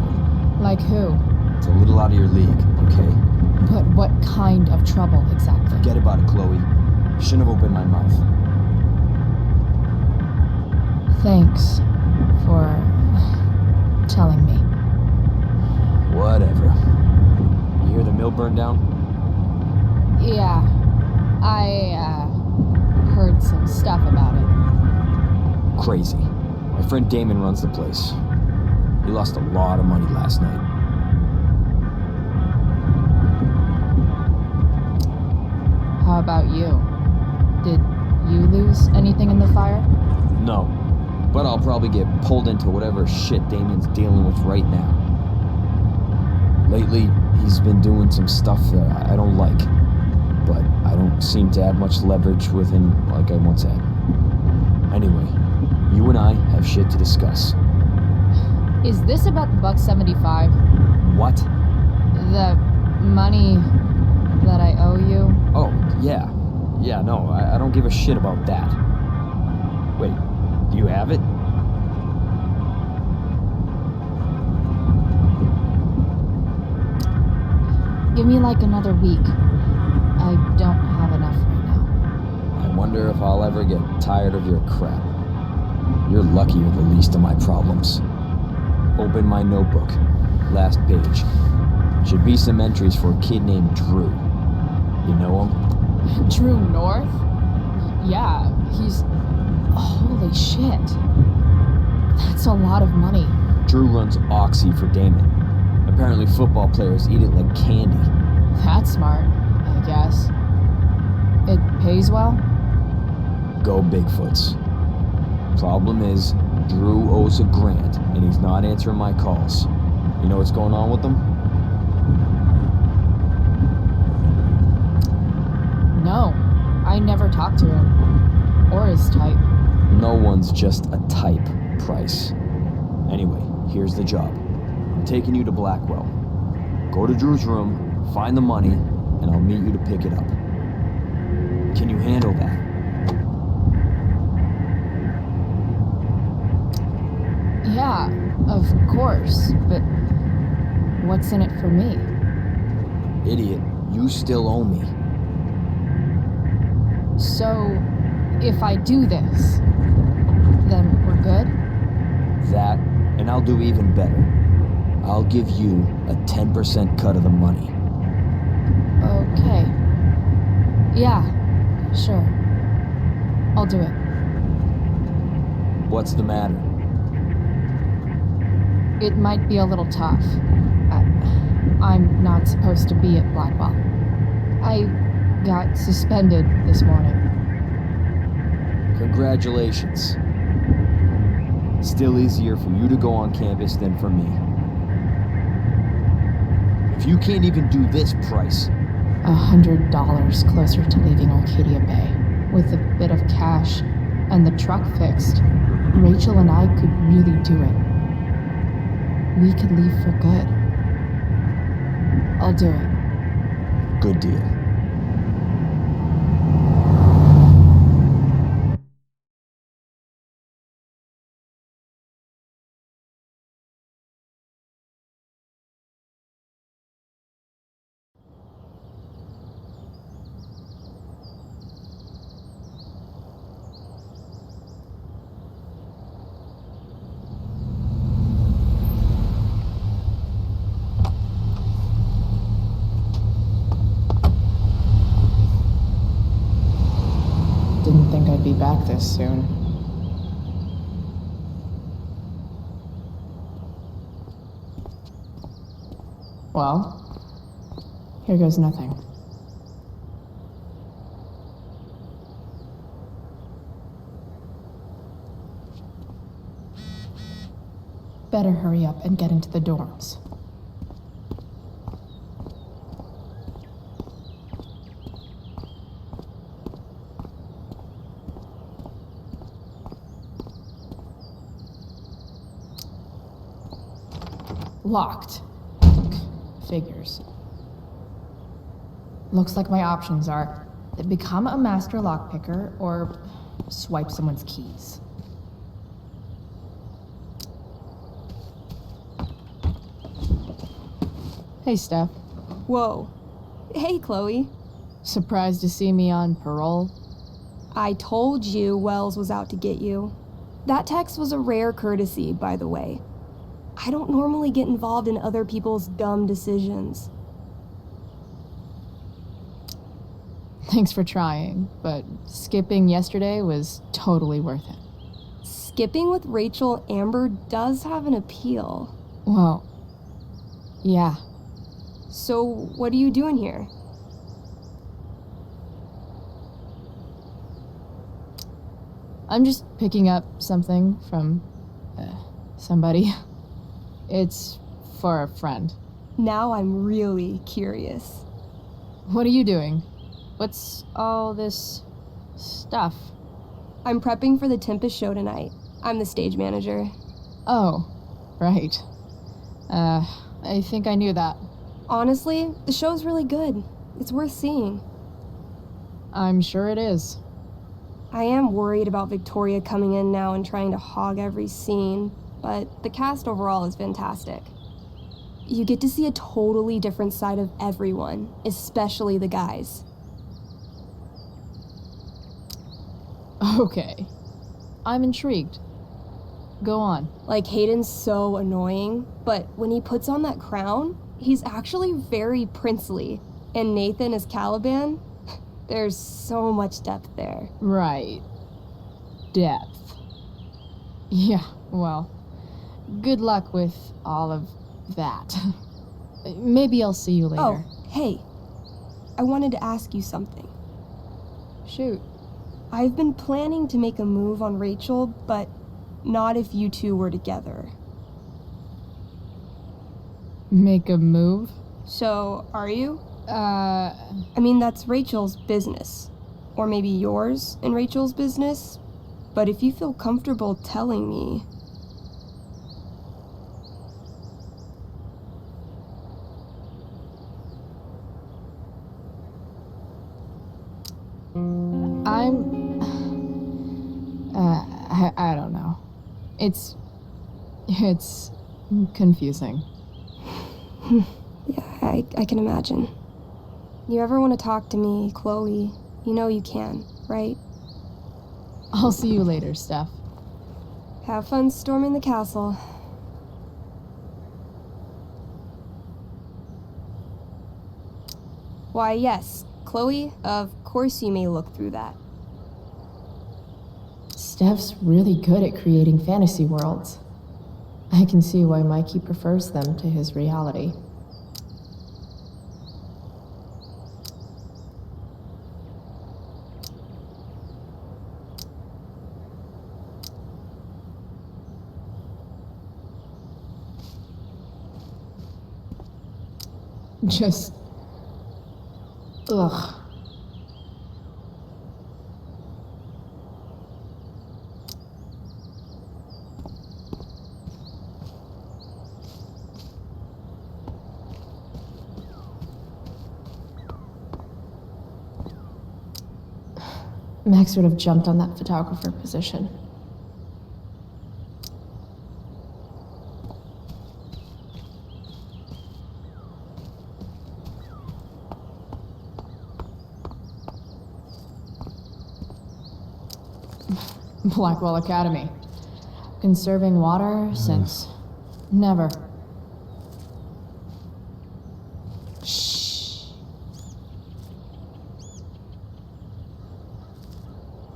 Like who? It's a little out of your league, okay? But what kind of trouble exactly? Forget about it, Chloe. Shouldn't have opened my mouth. Thanks for telling me. Whatever. You hear the mill burn down? Yeah. I, heard some stuff about it. Crazy. My friend Damon runs the place. He lost a lot of money last night. How about you? Did you lose anything in the fire? No. But I'll probably get pulled into whatever shit Damon's dealing with right now. Lately, he's been doing some stuff that I don't like. But I don't seem to have much leverage with him like I once had. Anyway, you and I have shit to discuss. Is this about the $1.75? What? The money that I owe you? Oh, yeah. Yeah, no, I don't give a shit about that. Wait, do you have it? Give me like another week. I don't have enough right now. I wonder if I'll ever get tired of your crap. You're lucky you're the least of my problems. Open my notebook. Last page. Should be some entries for a kid named Drew. You know him? Drew North? Yeah, he's... Holy shit. That's a lot of money. Drew runs Oxy for Damon. Apparently football players eat it like candy. That's smart, I guess. It pays well? Go Bigfoots. Problem is, Drew owes a grant, and he's not answering my calls. You know what's going on with him? No, I never talked to him. Or his type. No one's just a type, Price. Anyway, here's the job. I'm taking you to Blackwell. Go to Drew's room, find the money, and I'll meet you to pick it up. Can you handle that? Yeah, of course, but what's in it for me? Idiot, you still owe me. So, if I do this, then we're good? That, and I'll do even better. I'll give you a 10% cut of the money. Okay. Yeah, sure. I'll do it. What's the matter? It might be a little tough. I'm not supposed to be at Blackwell. I got suspended this morning. Congratulations. Still easier for you to go on campus than for me. If you can't even do this, Price. $100 closer to leaving Arcadia Bay. With a bit of cash and the truck fixed, Rachel and I could really do it. We could leave for good. I'll do it. Good deal. Didn't think I'd be back this soon. Well, here goes nothing. Better hurry up and get into the dorms. Locked. Figures. Looks like my options are become a master lockpicker or swipe someone's keys. Hey, Steph. Whoa. Hey, Chloe. Surprised to see me on parole? I told you Wells was out to get you. That text was a rare courtesy, by the way. I don't normally get involved in other people's dumb decisions. Thanks for trying, but skipping yesterday was totally worth it. Skipping with Rachel Amber does have an appeal. Well, yeah. So, what are you doing here? I'm just picking up something from somebody. It's for a friend. Now I'm really curious. What are you doing? What's all this stuff? I'm prepping for the Tempest show tonight. I'm the stage manager. Oh, right. I think I knew that. Honestly, the show's really good. It's worth seeing. I'm sure it is. I am worried about Victoria coming in now and trying to hog every scene, but the cast overall is fantastic. You get to see a totally different side of everyone, especially the guys. Okay. I'm intrigued. Go on. Like, Hayden's so annoying, but when he puts on that crown, he's actually very princely. And Nathan as Caliban, there's so much depth there. Right. Depth. Yeah, well, good luck with all of that. Maybe I'll see you later. Oh, hey. I wanted to ask you something. Shoot. I've been planning to make a move on Rachel, but not if you two were together. Make a move? So, are you? I mean, that's Rachel's business. Or maybe yours and Rachel's business. But if you feel comfortable telling me... I don't know. It's confusing. Yeah, I can imagine. You ever want to talk to me, Chloe, you know you can, right? I'll see you later, Steph. Have fun storming the castle. Why, yes, Chloe, of course you may look through that. Steph's really good at creating fantasy worlds. I can see why Mikey prefers them to his reality. Just... ugh. Max would have jumped on that photographer position. Blackwell Academy. Conserving water since... never.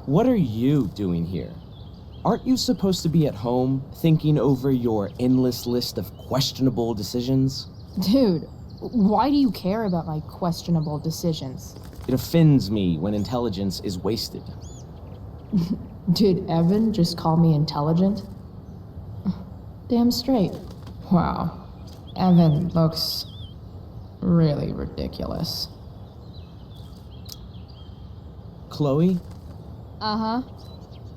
What are you doing here? Aren't you supposed to be at home, thinking over your endless list of questionable decisions? Dude, why do you care about my questionable decisions? It offends me when intelligence is wasted. Did Evan just call me intelligent? Damn straight. Wow. Evan looks really ridiculous. Chloe? Uh-huh.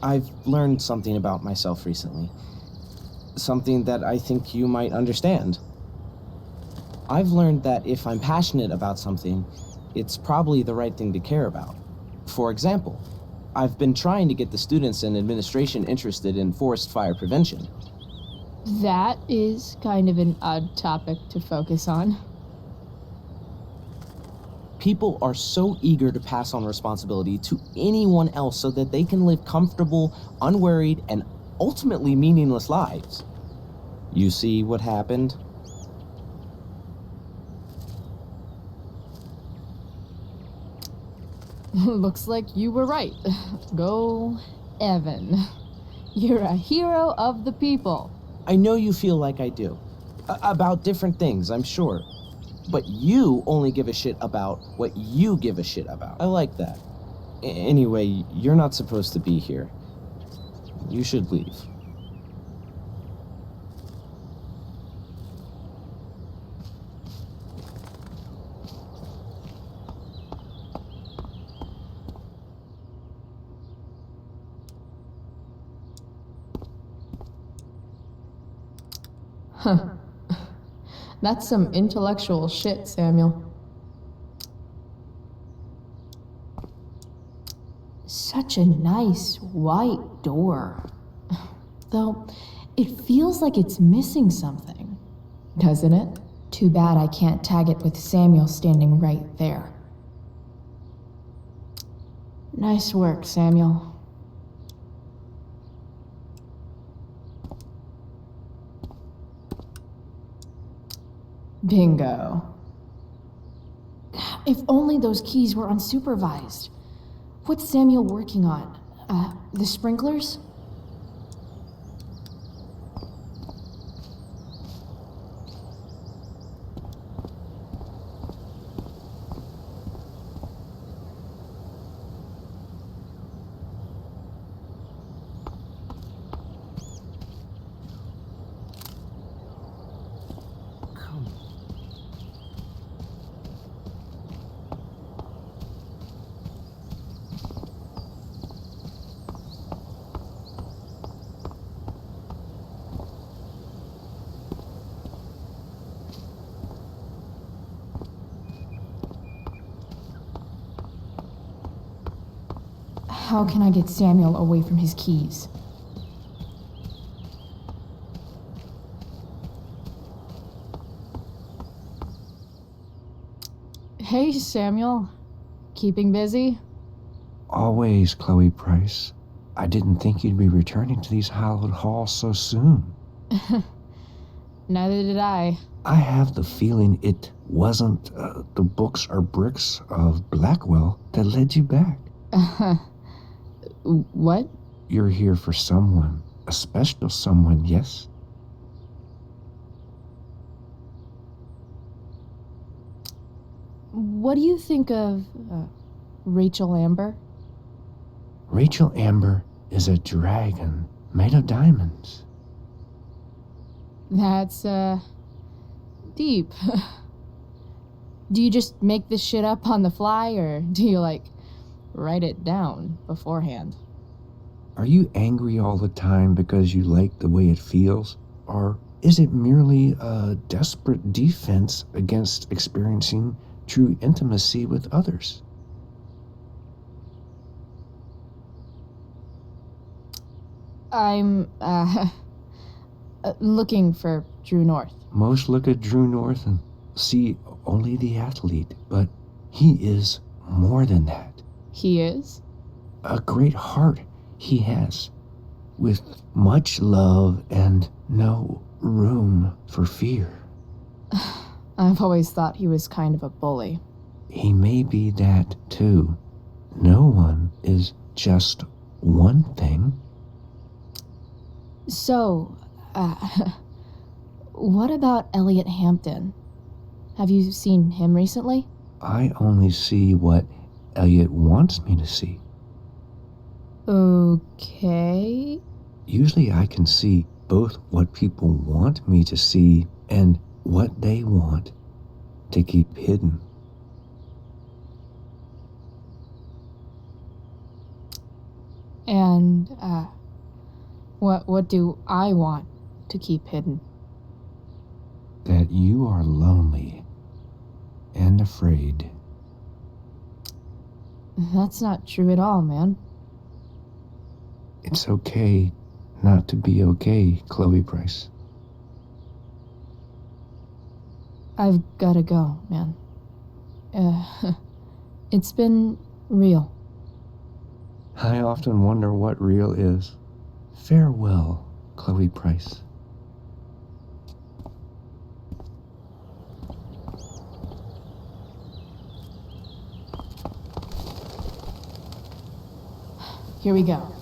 I've learned something about myself recently. Something that I think you might understand. I've learned that if I'm passionate about something, it's probably the right thing to care about. For example, I've been trying to get the students and administration interested in forest fire prevention. That is kind of an odd topic to focus on. People are so eager to pass on responsibility to anyone else so that they can live comfortable, unworried, and ultimately meaningless lives. You see what happened? Looks like you were right. Go, Evan. You're a hero of the people. I know you feel like I do. About different things, I'm sure. But you only give a shit about what you give a shit about. I like that. Anyway, you're not supposed to be here. You should leave. Huh. That's some intellectual shit, Samuel. Such a nice white door. Though, it feels like it's missing something. Doesn't it? Too bad I can't tag it with Samuel standing right there. Nice work, Samuel. Bingo. If only those keys were unsupervised. What's Samuel working on? The sprinklers? How can I get Samuel away from his keys? Hey, Samuel. Keeping busy? Always, Chloe Price. I didn't think you'd be returning to these hallowed halls so soon. Neither did I. I have the feeling it wasn't the books or bricks of Blackwell that led you back. What? You're here for someone, a special someone, yes? What do you think of Rachel Amber? Rachel Amber is a dragon made of diamonds. That's, deep. Do you just make this shit up on the fly, or do you, write it down beforehand? Are you angry all the time because you like the way it feels? Or is it merely a desperate defense against experiencing true intimacy with others? I'm, looking for True North. Most look at True North and see only the athlete, but he is more than that. He is? A great heart he has, with much love and no room for fear. I've always thought he was kind of a bully. He may be that too. No one is just one thing. So, what about Elliot Hampton? Have you seen him recently? I only see what Elliot wants me to see. Okay. Usually I can see both what people want me to see and what they want to keep hidden. And, what do I want to keep hidden? That you are lonely and afraid. That's not true at all, man. It's okay not to be okay, Chloe Price. I've gotta go, man. It's been real. I often wonder what real is. Farewell, Chloe Price. Here we go.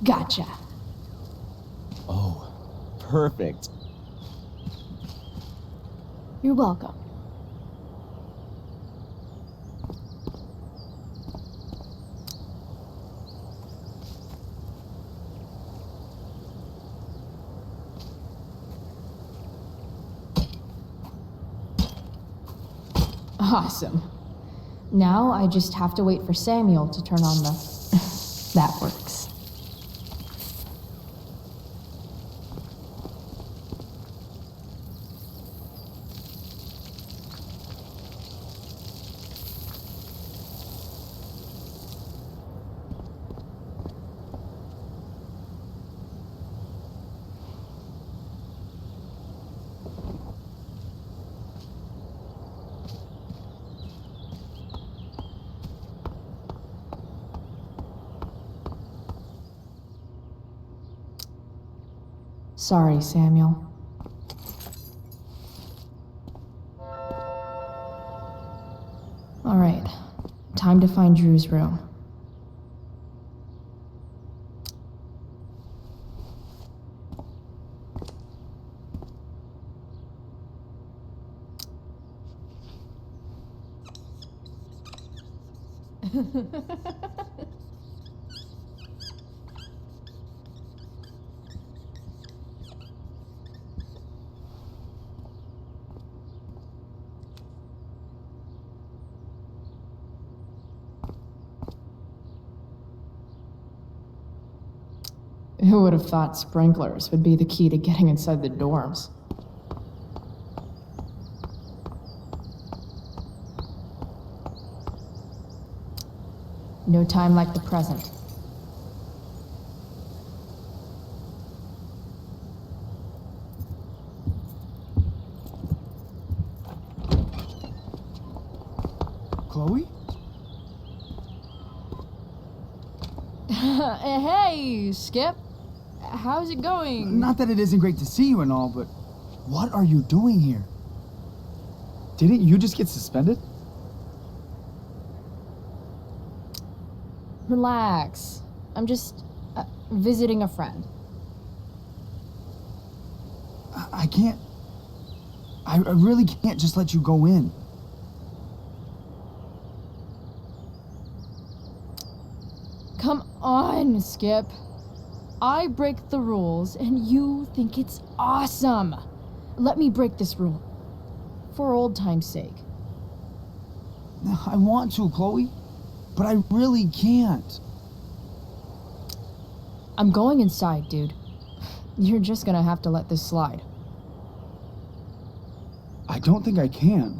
Gotcha. Oh, perfect. You're welcome. Awesome. Now I just have to wait for Samuel to turn on the... That works. Sorry, Samuel. All right, time to find Drew's room. Who would have thought sprinklers would be the key to getting inside the dorms? No time like the present. Chloe? Hey, Skip. How's it going? Not that it isn't great to see you and all, but what are you doing here? Didn't you just get suspended? Relax. I'm just visiting a friend. I can't... I really can't just let you go in. Come on, Skip. I break the rules and you think it's awesome. Let me break this rule. For old time's sake. I want to, Chloe, but I really can't. I'm going inside, dude. You're just gonna have to let this slide. I don't think I can.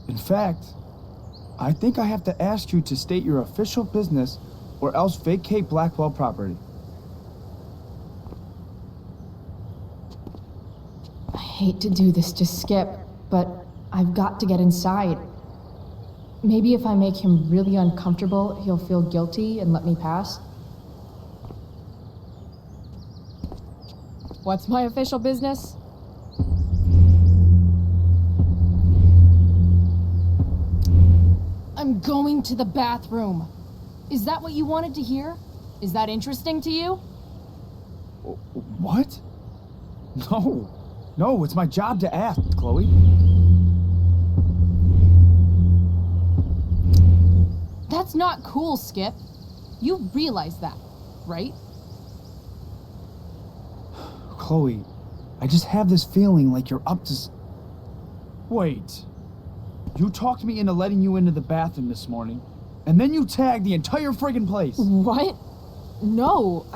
In fact, I think I have to ask you to state your official business or else vacate Blackwell property. I hate to do this to Skip, but I've got to get inside. Maybe if I make him really uncomfortable, he'll feel guilty and let me pass. What's my official business? I'm going to the bathroom. Is that what you wanted to hear? Is that interesting to you? What? No. No, it's my job to ask, Chloe. That's not cool, Skip. You realize that, right? Chloe, I just have this feeling like you're up to... Wait. You talked me into letting you into the bathroom this morning, and then you tagged the entire friggin' place. What? No,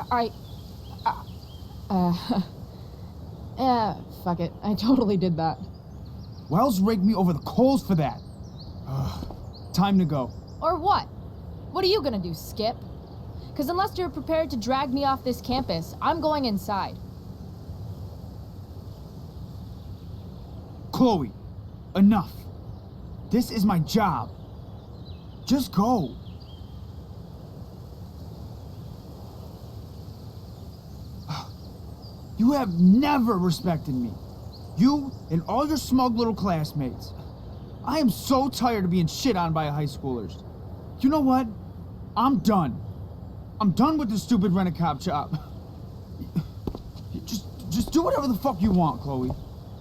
fuck it. I totally did that. Wells raked me over the coals for that. Time to go. Or what? What are you gonna do, Skip? Because unless you're prepared to drag me off this campus, I'm going inside. Chloe, enough. This is my job. Just go. You have never respected me. You and all your smug little classmates. I am so tired of being shit on by high schoolers. You know what? I'm done. I'm done with this stupid rent-a-cop job. Just do whatever the fuck you want, Chloe.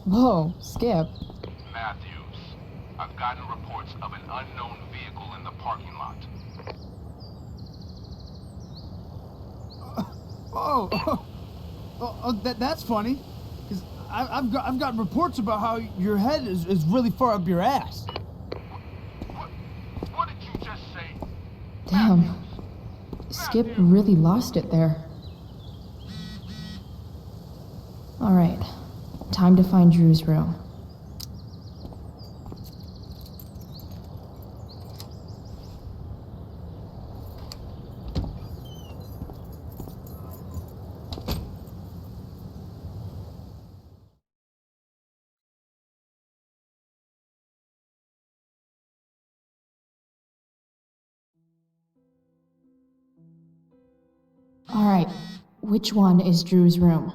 Whoa, Skip. Matthews, I've gotten reports of an unknown vehicle in the parking lot. That's funny. Cause I've got reports about how your head is really far up your ass. What did you just say? Damn. Skip really lost it there. All right, time to find Drew's room. All right, which one is Drew's room?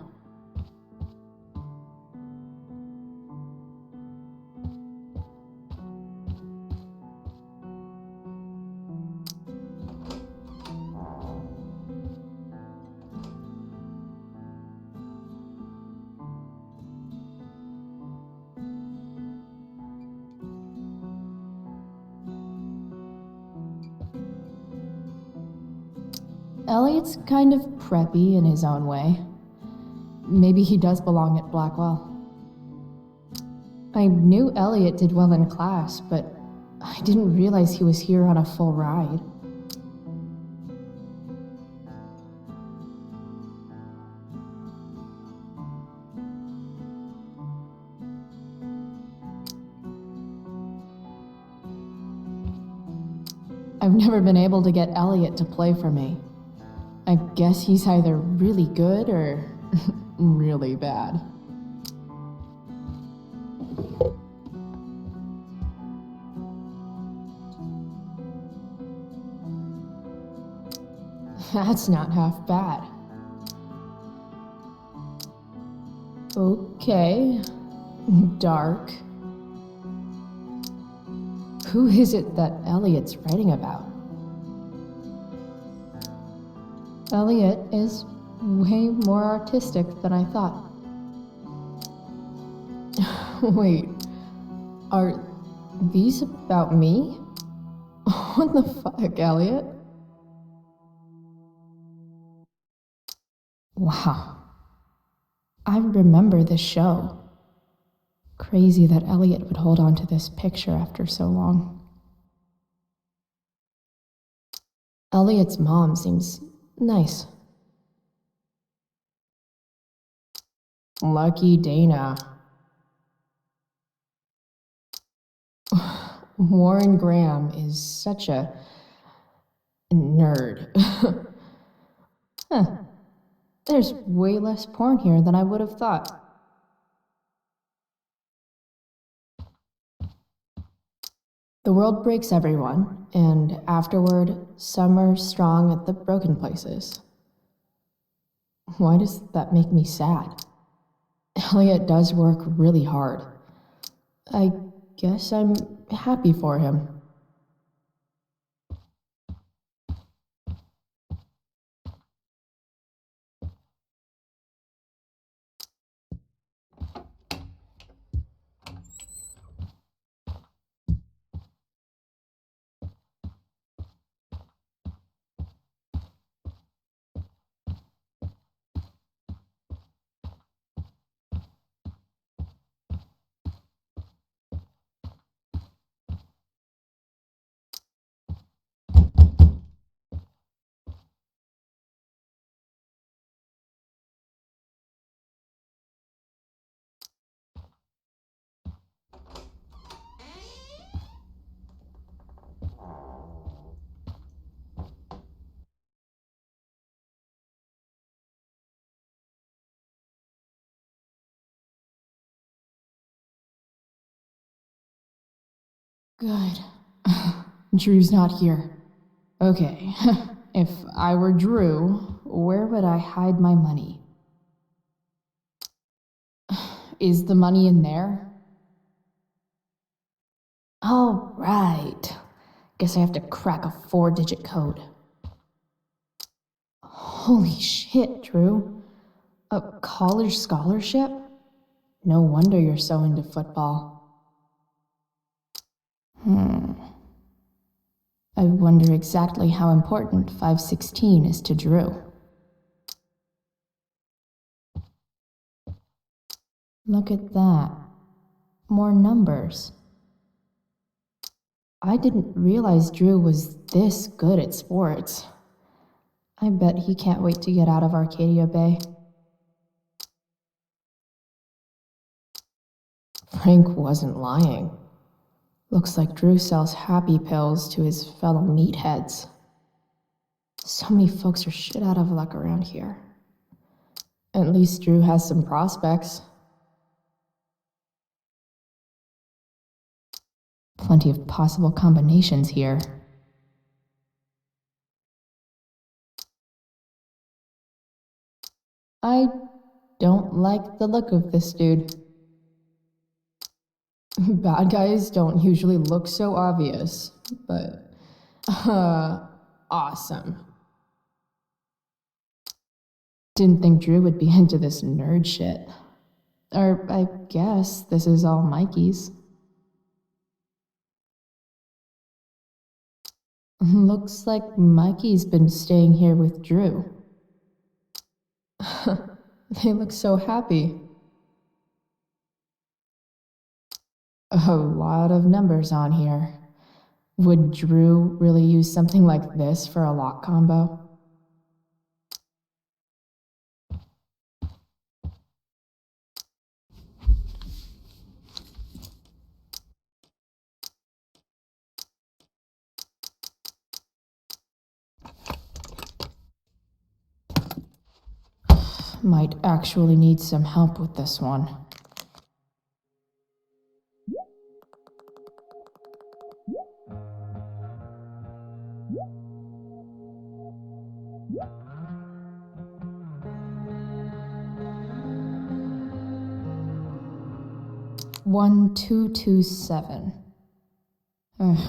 Elliot's kind of preppy in his own way. Maybe he does belong at Blackwell. I knew Elliot did well in class, but I didn't realize he was here on a full ride. I've never been able to get Elliot to play for me. I guess he's either really good or really bad. That's not half bad. Okay. Dark. Who is it that Elliot's writing about? Elliot is way more artistic than I thought. Wait, are these about me? What the fuck, Elliot? Wow. I remember this show. Crazy that Elliot would hold on to this picture after so long. Elliot's mom seems nice. Lucky Dana. Warren Graham is such a nerd. Huh. There's way less porn here than I would have thought. The world breaks everyone, and afterward, some are strong at the broken places. Why does that make me sad? Elliot does work really hard. I guess I'm happy for him. Good. Drew's not here. Okay, if I were Drew, where would I hide my money? Is the money in there? Oh, right. Guess I have to crack a 4-digit code. Holy shit, Drew. A college scholarship? No wonder you're so into football. I wonder exactly how important 516 is to Drew. Look at that. More numbers. I didn't realize Drew was this good at sports. I bet he can't wait to get out of Arcadia Bay. Frank wasn't lying. Looks like Drew sells happy pills to his fellow meatheads. So many folks are shit out of luck around here. At least Drew has some prospects. Plenty of possible combinations here. I don't like the look of this dude. Bad guys don't usually look so obvious, but awesome. Didn't think Drew would be into this nerd shit. Or I guess this is all Mikey's. Looks like Mikey's been staying here with Drew. They look so happy. A lot of numbers on here. Would Drew really use something like this for a lock combo? Might actually need some help with this one. One, 2, 2, 7.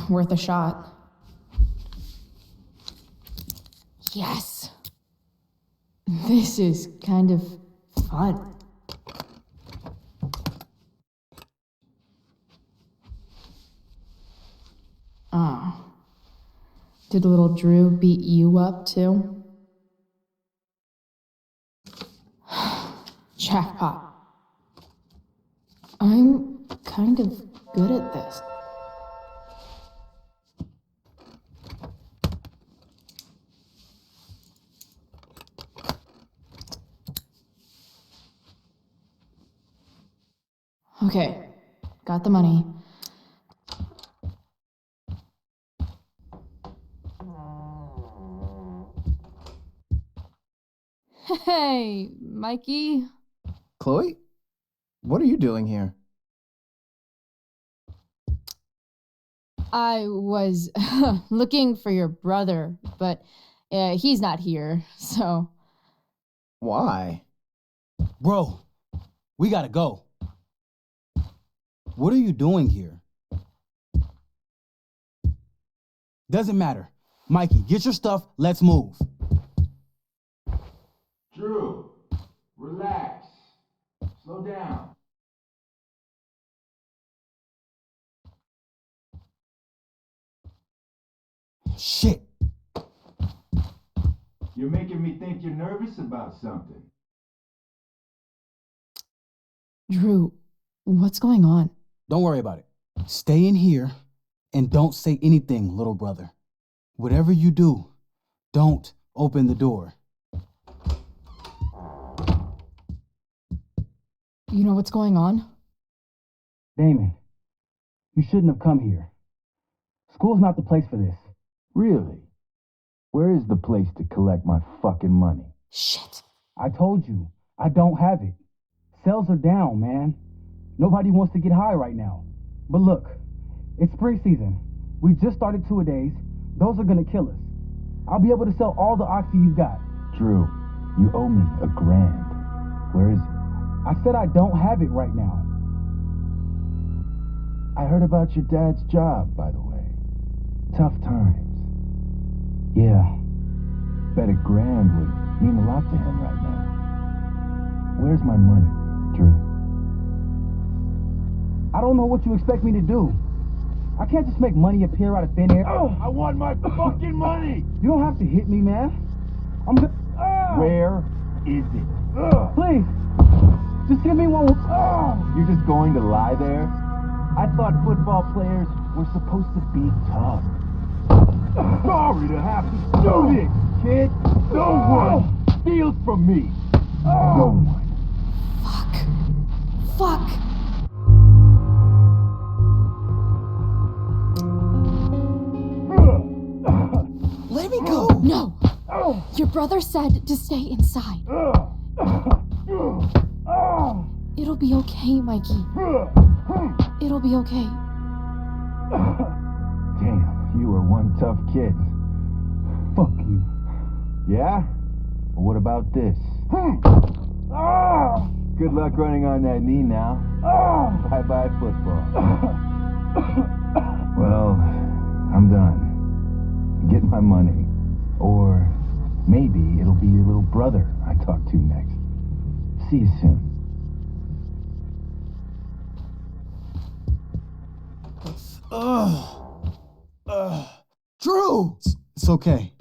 Worth a shot. Yes! This is kind of fun. Oh. Did little Drew beat you up too? Jackpot. I'm kind of good at this. Okay, got the money. Hey, Mikey. Chloe? What are you doing here? I was looking for your brother, but he's not here, so... Why? Bro, we gotta go. What are you doing here? Doesn't matter. Mikey, get your stuff, let's move. Drew, relax. Slow down. Shit. You're making me think you're nervous about something. Drew, what's going on? Don't worry about it. Stay in here and don't say anything, little brother. Whatever you do, don't open the door. You know what's going on? Damon, you shouldn't have come here. School's not the place for this. Really? Where is the place to collect my fucking money? Shit. I told you, I don't have it. Sales are down, man. Nobody wants to get high right now. But look, it's spring season. We just started two-a-days. Those are gonna kill us. I'll be able to sell all the oxy you've got. Drew, you owe me $1,000. Where is it? I said I don't have it right now. I heard about your dad's job, by the way. Tough times. Yeah, bet $1,000 would mean a lot to him right now. Where's my money, Drew? I don't know what you expect me to do. I can't just make money appear out of thin air. Oh, I want my fucking money! You don't have to hit me, man. I'm good. Where is it? Please, just give me one. You're just going to lie there? I thought football players were supposed to be tough. Sorry to have to do this, kid. No one steals from me. No one. Fuck. Let me go. No. Your brother said to stay inside. It'll be okay, Mikey. It'll be okay. Damn, you were one tough kid. Fuck you. Yeah? Well, what about this? Good luck running on that knee now. Bye-bye football. Well, I'm done. Get my money. Or maybe it'll be your little brother I talk to next. See you soon. Drew! No! It's okay.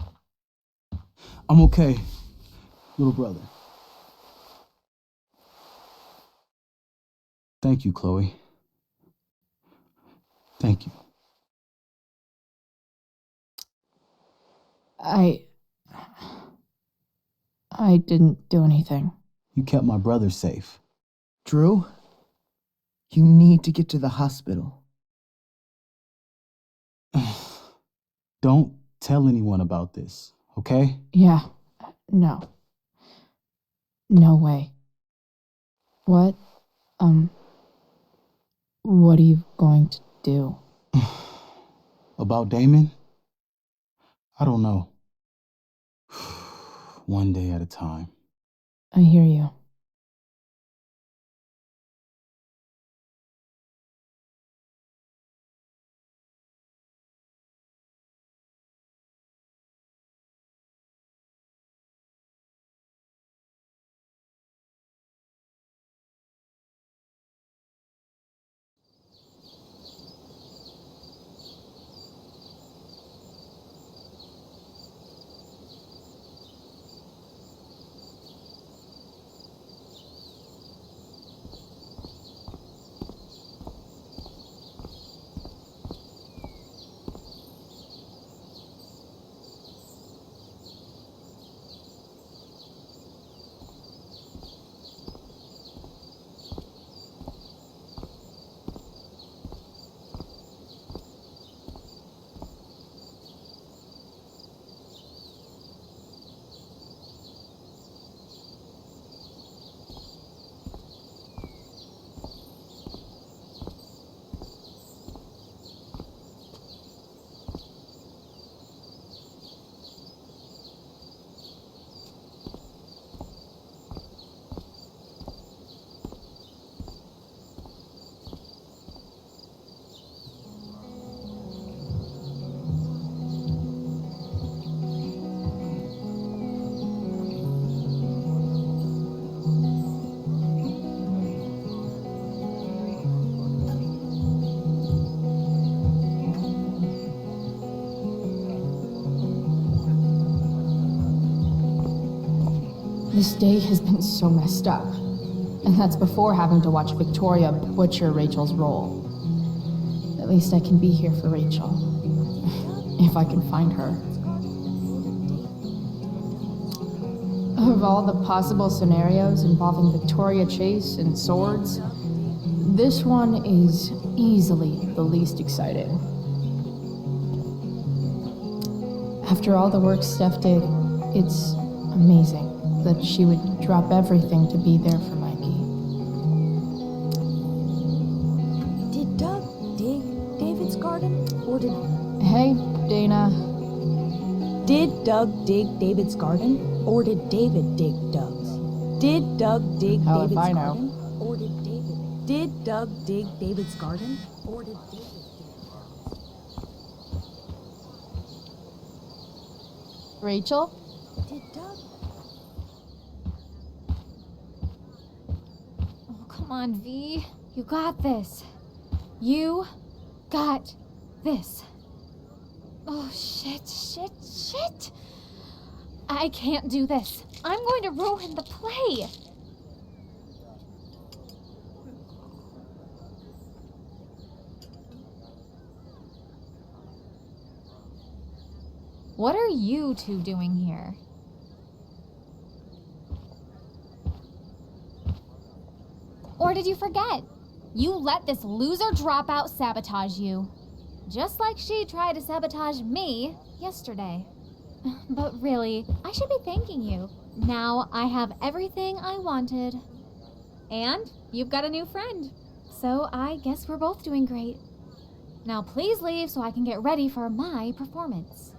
I'm okay, little brother. Thank you, Chloe. Thank you. I didn't do anything. You kept my brother safe. Drew, you need to get to the hospital. Don't tell anyone about this, okay? Yeah, no. No way. What are you going to do? About Damon? I don't know. One day at a time. I hear you. This day has been so messed up. And that's before having to watch Victoria butcher Rachel's role. At least I can be here for Rachel. If I can find her. Of all the possible scenarios involving Victoria Chase and swords, this one is easily the least exciting. After all the work Steph did, it's amazing that she would drop everything to be there for Mikey. Did Doug dig David's garden? Or did... Hey, Dana. Did Doug dig David's garden? Or did David dig Doug's? Did Doug dig Hell David's if I know. garden? Or did David? Did Doug dig David's garden? Or did David dig... Rachel? Did Doug... Come on, V. You got this. You got this. Oh, shit. I can't do this. I'm going to ruin the play. What are you two doing here? Or did you forget? You let this loser dropout sabotage you. Just like she tried to sabotage me yesterday. But really, I should be thanking you. Now I have everything I wanted. And you've got a new friend. So I guess we're both doing great. Now please leave so I can get ready for my performance.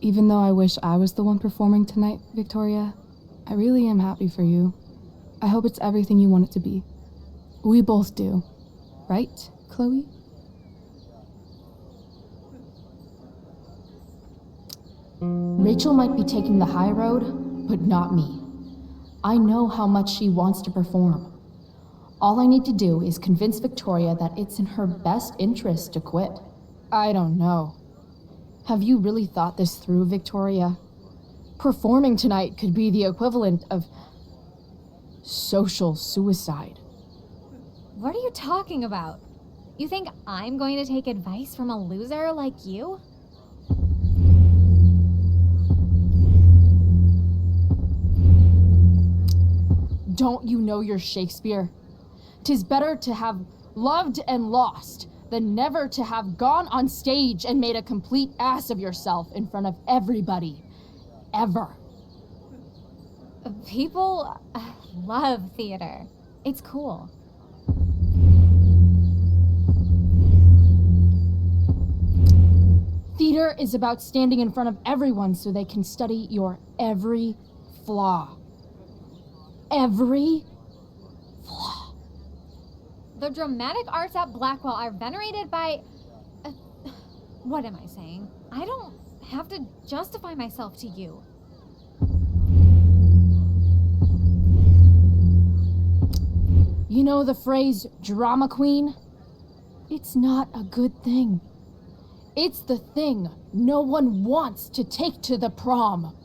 Even though I wish I was the one performing tonight, Victoria, I really am happy for you. I hope it's everything you want it to be. We both do. Right, Chloe? Rachel might be taking the high road, but not me. I know how much she wants to perform. All I need to do is convince Victoria that it's in her best interest to quit. I don't know. Have you really thought this through, Victoria? Performing tonight could be the equivalent of social suicide. What are you talking about? You think I'm going to take advice from a loser like you? Don't you know your Shakespeare? 'Tis better to have loved and lost than never to have gone on stage and made a complete ass of yourself in front of everybody. Ever. People love theater. It's cool. Theater is about standing in front of everyone so they can study your every flaw. Every flaw. The dramatic arts at Blackwell are venerated by... what am I saying? I don't have to justify myself to you. You know the phrase, drama queen? It's not a good thing. It's the thing no one wants to take to the prom.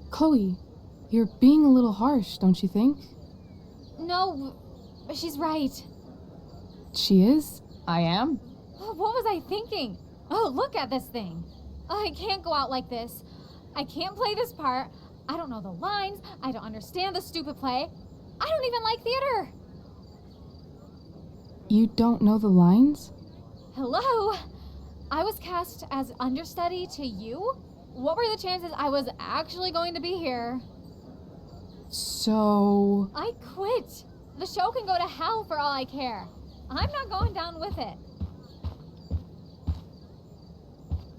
Chloe, you're being a little harsh, don't you think? No, she's right. She is? I am? What was I thinking? Oh, look at this thing. I can't go out like this. I can't play this part. I don't know the lines. I don't understand the stupid play. I don't even like theater. You don't know the lines? Hello? I was cast as understudy to you? What were the chances I was actually going to be here? So... I quit. The show can go to hell for all I care. I'm not going down with it.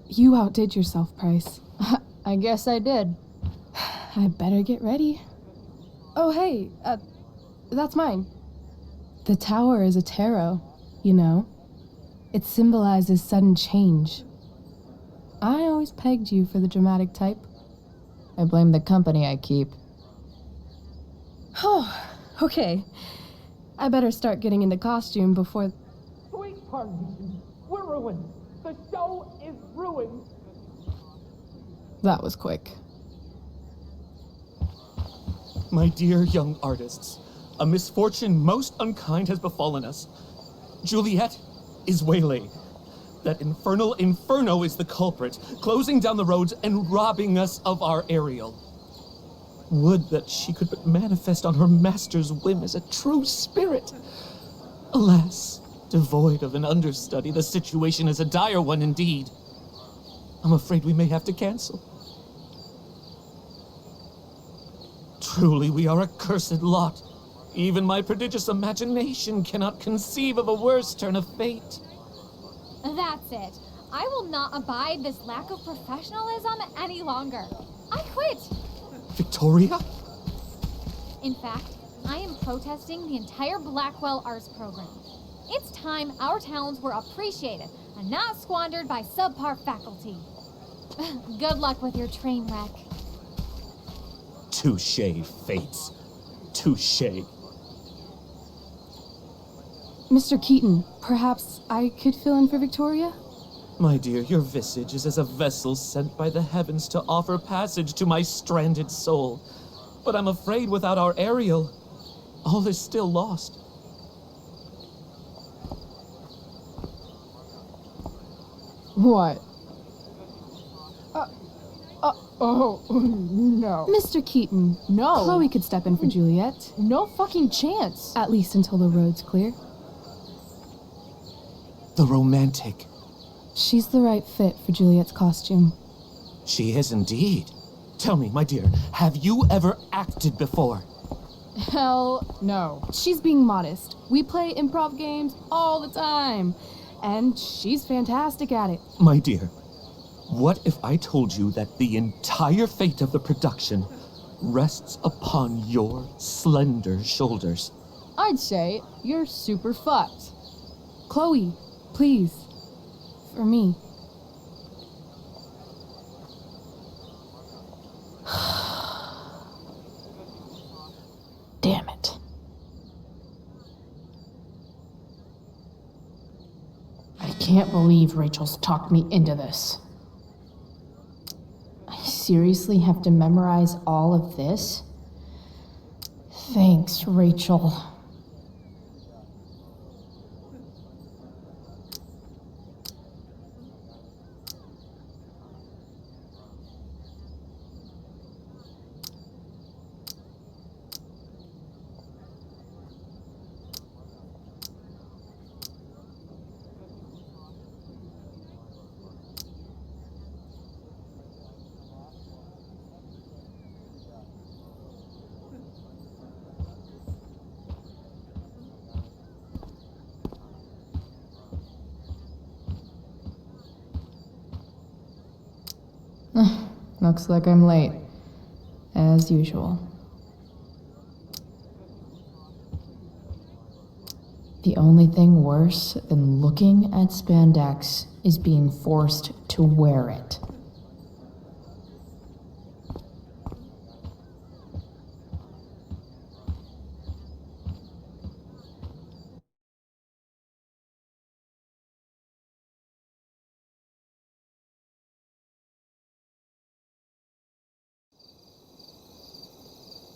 You outdid yourself, Price. I guess I did. I better get ready. Oh, hey, that's mine. The tower is a tarot, you know. It symbolizes sudden change. I always pegged you for the dramatic type. I blame the company I keep. Oh, okay. I better start getting into costume before... Sweet Parkinson, we're ruined. The show is ruined. That was quick. My dear young artists, a misfortune most unkind has befallen us. Juliet is waylaid. That infernal inferno is the culprit, closing down the roads and robbing us of our Ariel. Would that she could but manifest on her master's whim as a true spirit. Alas, devoid of an understudy, the situation is a dire one indeed. I'm afraid we may have to cancel. Truly, we are a cursed lot. Even my prodigious imagination cannot conceive of a worse turn of fate. That's it. I will not abide this lack of professionalism any longer. I quit. Victoria? In fact, I am protesting the entire Blackwell Arts program. It's time our talents were appreciated and not squandered by subpar faculty. Good luck with your train wreck. Touché, Fates. Touché. Mr. Keaton, perhaps I could fill in for Victoria? My dear, your visage is as a vessel sent by the heavens to offer passage to my stranded soul. But I'm afraid without our Ariel, all is still lost. What? Oh, no. Mr. Keaton. No. Chloe could step in for Juliet. No fucking chance. At least until the road's clear. The romantic. She's the right fit for Juliet's costume. She is indeed. Tell me, my dear, have you ever acted before? Hell no. She's being modest. We play improv games all the time. And she's fantastic at it. My dear, what if I told you that the entire fate of the production rests upon your slender shoulders? I'd say you're super fucked. Chloe, please. For me. Damn it. I can't believe Rachel's talked me into this. seriously have to memorize all of this? Thanks, Rachel. Looks like I'm late, as usual. The only thing worse than looking at spandex is being forced to wear it.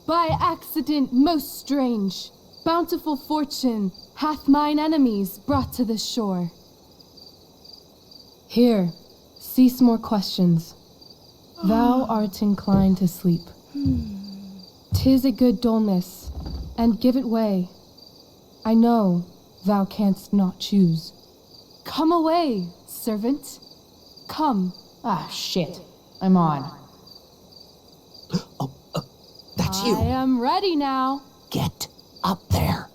By accident most strange, bountiful fortune hath mine enemies brought to this shore. Here, cease more questions. Thou art inclined to sleep. 'Tis a good dullness, and give it way. I know thou canst not choose. Come away, servant. Come. Ah, shit. I'm on. That's you. I am ready now. Get up there.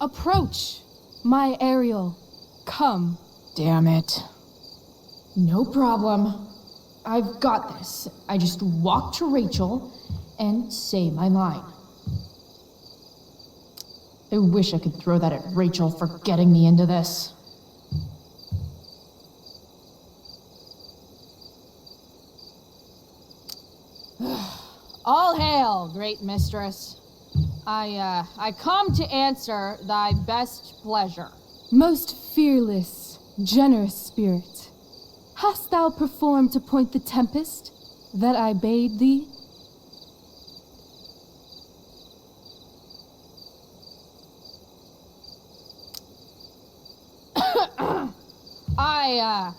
Approach, my Ariel. Come. Damn it. No problem. I've got this. I just walk to Rachel and say my line. I wish I could throw that at Rachel for getting me into this. All hail, great mistress. I come to answer thy best pleasure. Most fearless, generous spirit, hast thou performed to point the tempest that I bade thee? I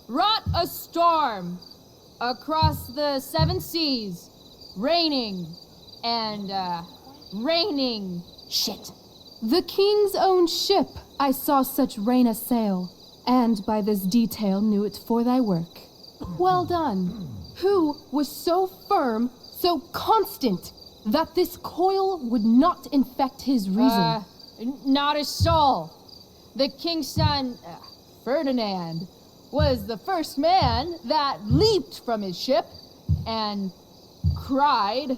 wrought a storm across the 7 seas, raining and raining. Shit. The king's own ship I saw such rain assail, and by this detail knew it for thy work. Well done. Who was so firm, so constant, that this coil would not infect his reason? Not a soul. The king's son, Ferdinand, was the first man that leaped from his ship and cried,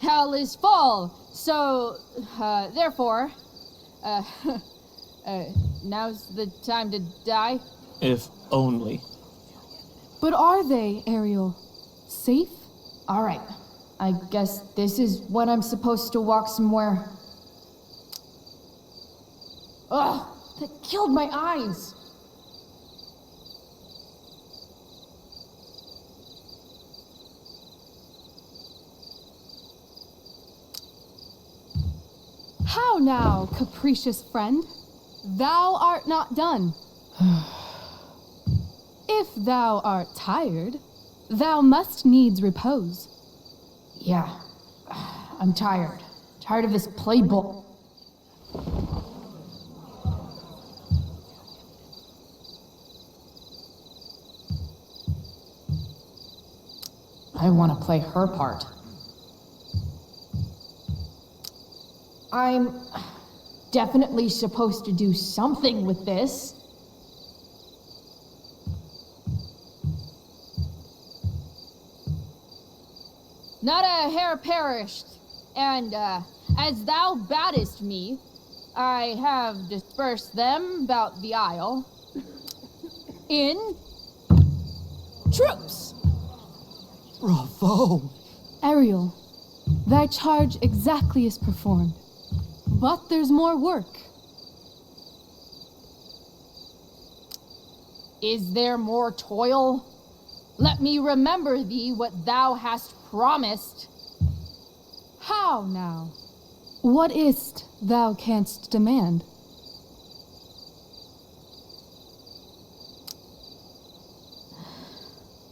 hell is full, so, therefore, now's the time to die. If only. But are they, Ariel? Safe? All right. I guess this is when I'm supposed to walk somewhere. Ugh, that killed my eyes. How now, capricious friend? Thou art not done. If thou art tired, thou must needs repose. Yeah, I'm tired. Tired of this playbook. I want to play her part. I'm definitely supposed to do something with this. Not a hair perished, and as thou baddest me, I have dispersed them about the isle in troops. Bravo! Ariel, thy charge exactly is performed. But there's more work. Is there more toil? Let me remember thee what thou hast promised. How now? What is't thou canst demand?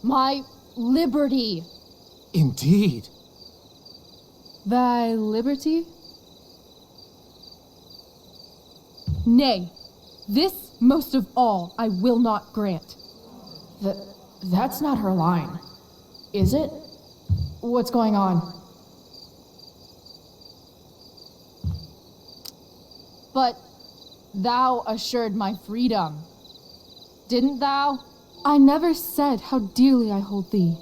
My liberty. Indeed. Thy liberty? Nay, this most of all I will not grant. That's not her line, is it? What's going on? But thou assured my freedom, didn't thou? I never said how dearly I hold thee.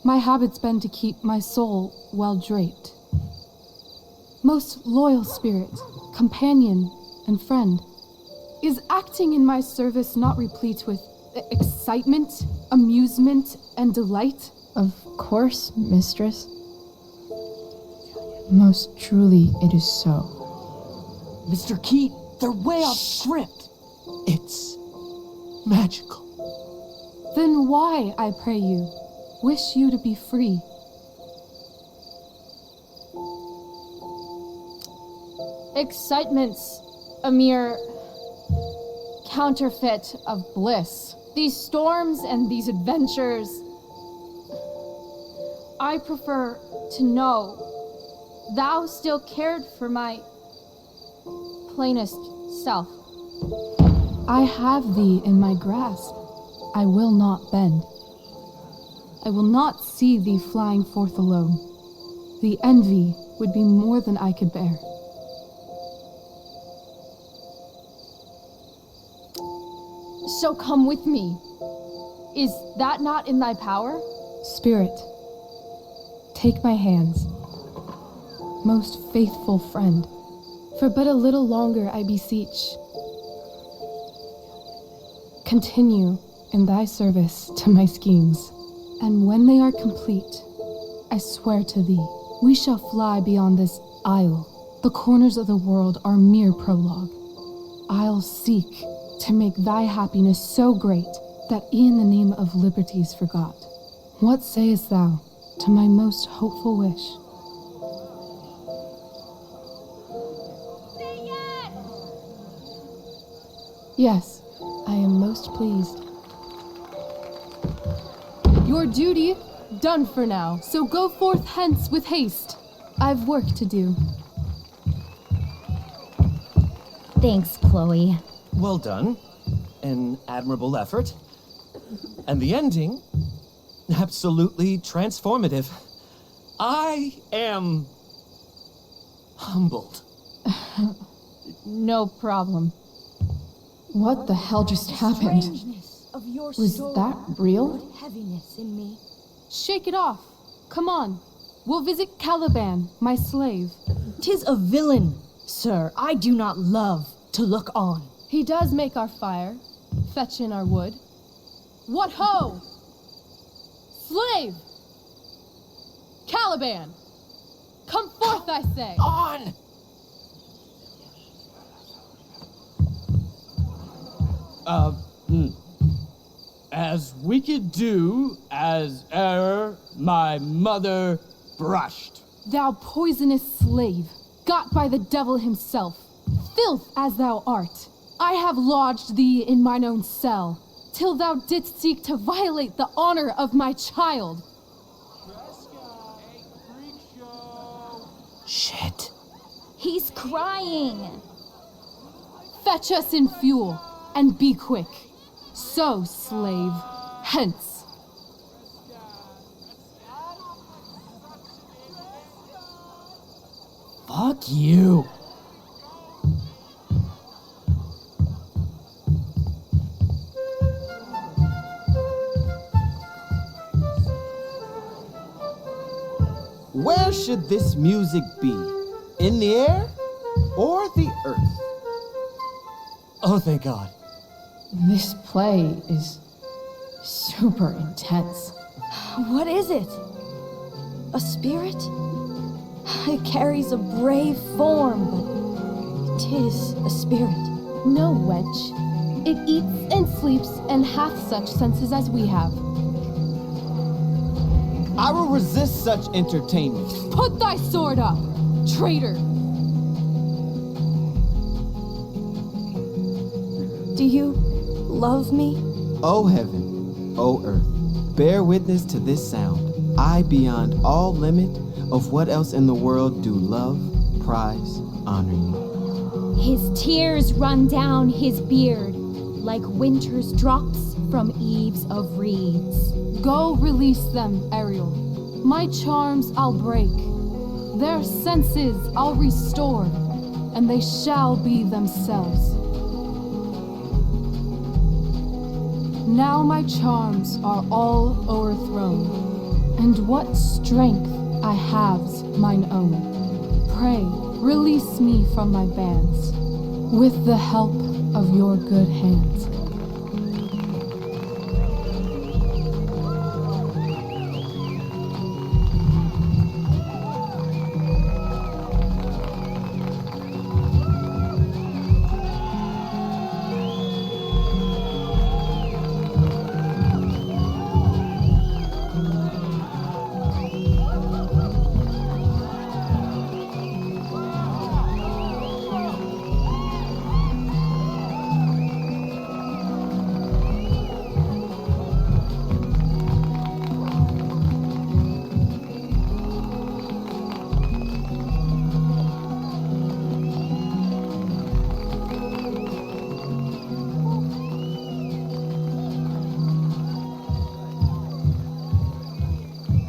My habit's been to keep my soul well draped. Most loyal spirit, companion, and friend, is acting in my service not replete with excitement, amusement, and delight? Of course, mistress. Most truly it is so. Mr. Keat, they're way off script. It's magical. Then why, I pray you, wish you to be free? Excitement's a mere counterfeit of bliss. These storms and these adventures, I prefer to know thou still cared for my plainest self. I have thee in my grasp. I will not bend. I will not see thee flying forth alone. The envy would be more than I could bear. So come with me. Is that not in thy power? Spirit, take my hands. Most faithful friend, for but a little longer I beseech. Continue in thy service to my schemes, and when they are complete, I swear to thee, we shall fly beyond this isle. The corners of the world are mere prologue. I'll seek to make thy happiness so great that e'en the name of liberty's forgot. What sayest thou to my most hopeful wish? Say yes! Yes, I am most pleased. Your duty done for now, so go forth hence with haste. I've work to do. Thanks, Chloe. Well done. An admirable effort. And the ending, absolutely transformative. I am humbled. No problem. What the hell just happened? Was that real? Heaviness in me. Shake it off. Come on. We'll visit Caliban, my slave. 'Tis a villain, sir, I do not love to look on. He does make our fire, fetch in our wood. What ho! Slave! Caliban! Come forth, I say! On! As we could do as e'er my mother brushed. Thou poisonous slave, got by the devil himself, filth as thou art, I have lodged thee in mine own cell, till thou didst seek to violate the honor of my child. Shit. He's crying. Fetch us in fuel, and be quick. So, slave, hence. Fuck you. Where should this music be? In the air or the earth? Oh, thank God. This play is super intense. What is it? A spirit? It carries a brave form, but 'Tis a spirit. No, wench. It eats and sleeps and hath such senses as we have. I will resist such entertainment. Put thy sword up, traitor! Do you love me? O heaven, O earth, bear witness to this sound. I, beyond all limit of what else in the world, do love, prize, honor you. His tears run down his beard like winter's drops from eaves of reeds. Go release them, Ariel. My charms I'll break. Their senses I'll restore, and they shall be themselves. Now my charms are all o'erthrown, and what strength I have's mine own. Pray, release me from my bands, with the help of your good hands.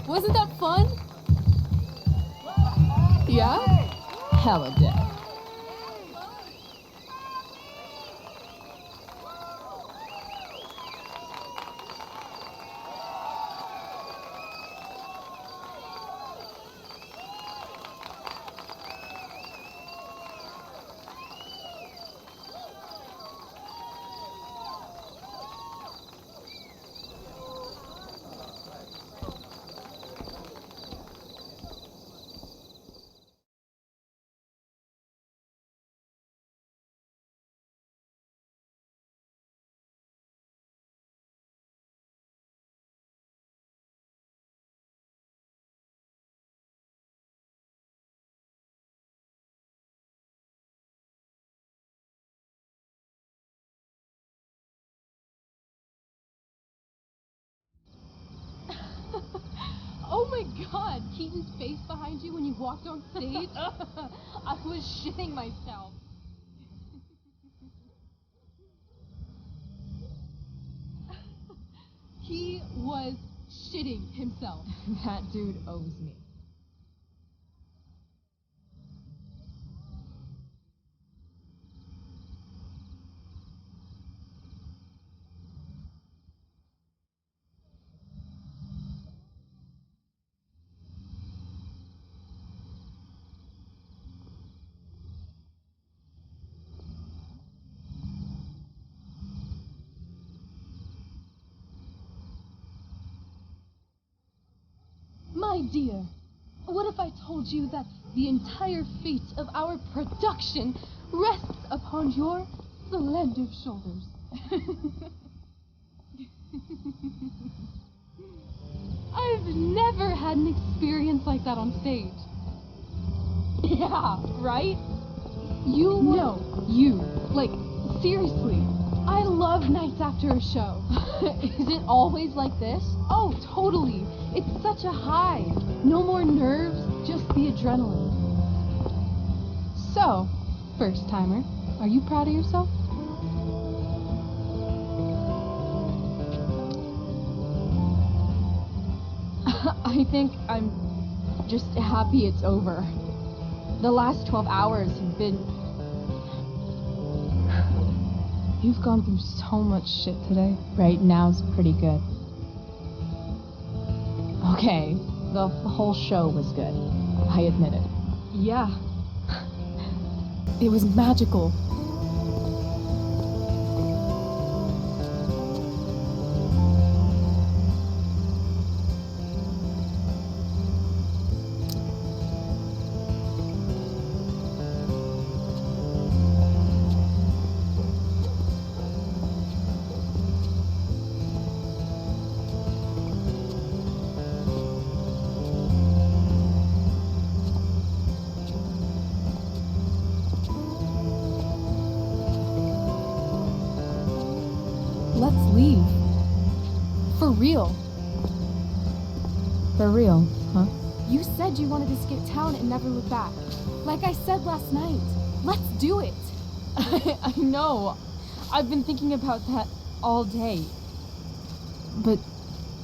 Wasn't that fun? Yeah? Hella dead. Oh my god, Keaton's face behind you when you walked on stage? I was shitting myself. He was shitting himself. That dude owes me. My dear, what if I told you that the entire fate of our production rests upon your slender shoulders? I've never had an experience like that on stage. Yeah, right? You? No, you. Like, seriously. I love nights after a show. Is it always like this? Oh, totally. It's such a high. No more nerves, just the adrenaline. So, first timer, are you proud of yourself? I think I'm just happy it's over. The last 12 hours have been... You've gone through so much shit today. Right now's pretty good. Okay, the whole show was good. I admit it. Yeah. It was magical. real. For real, huh? You said you wanted to skip town and never look back. Like I said last night. Let's do it. I know. I've been thinking about that all day. But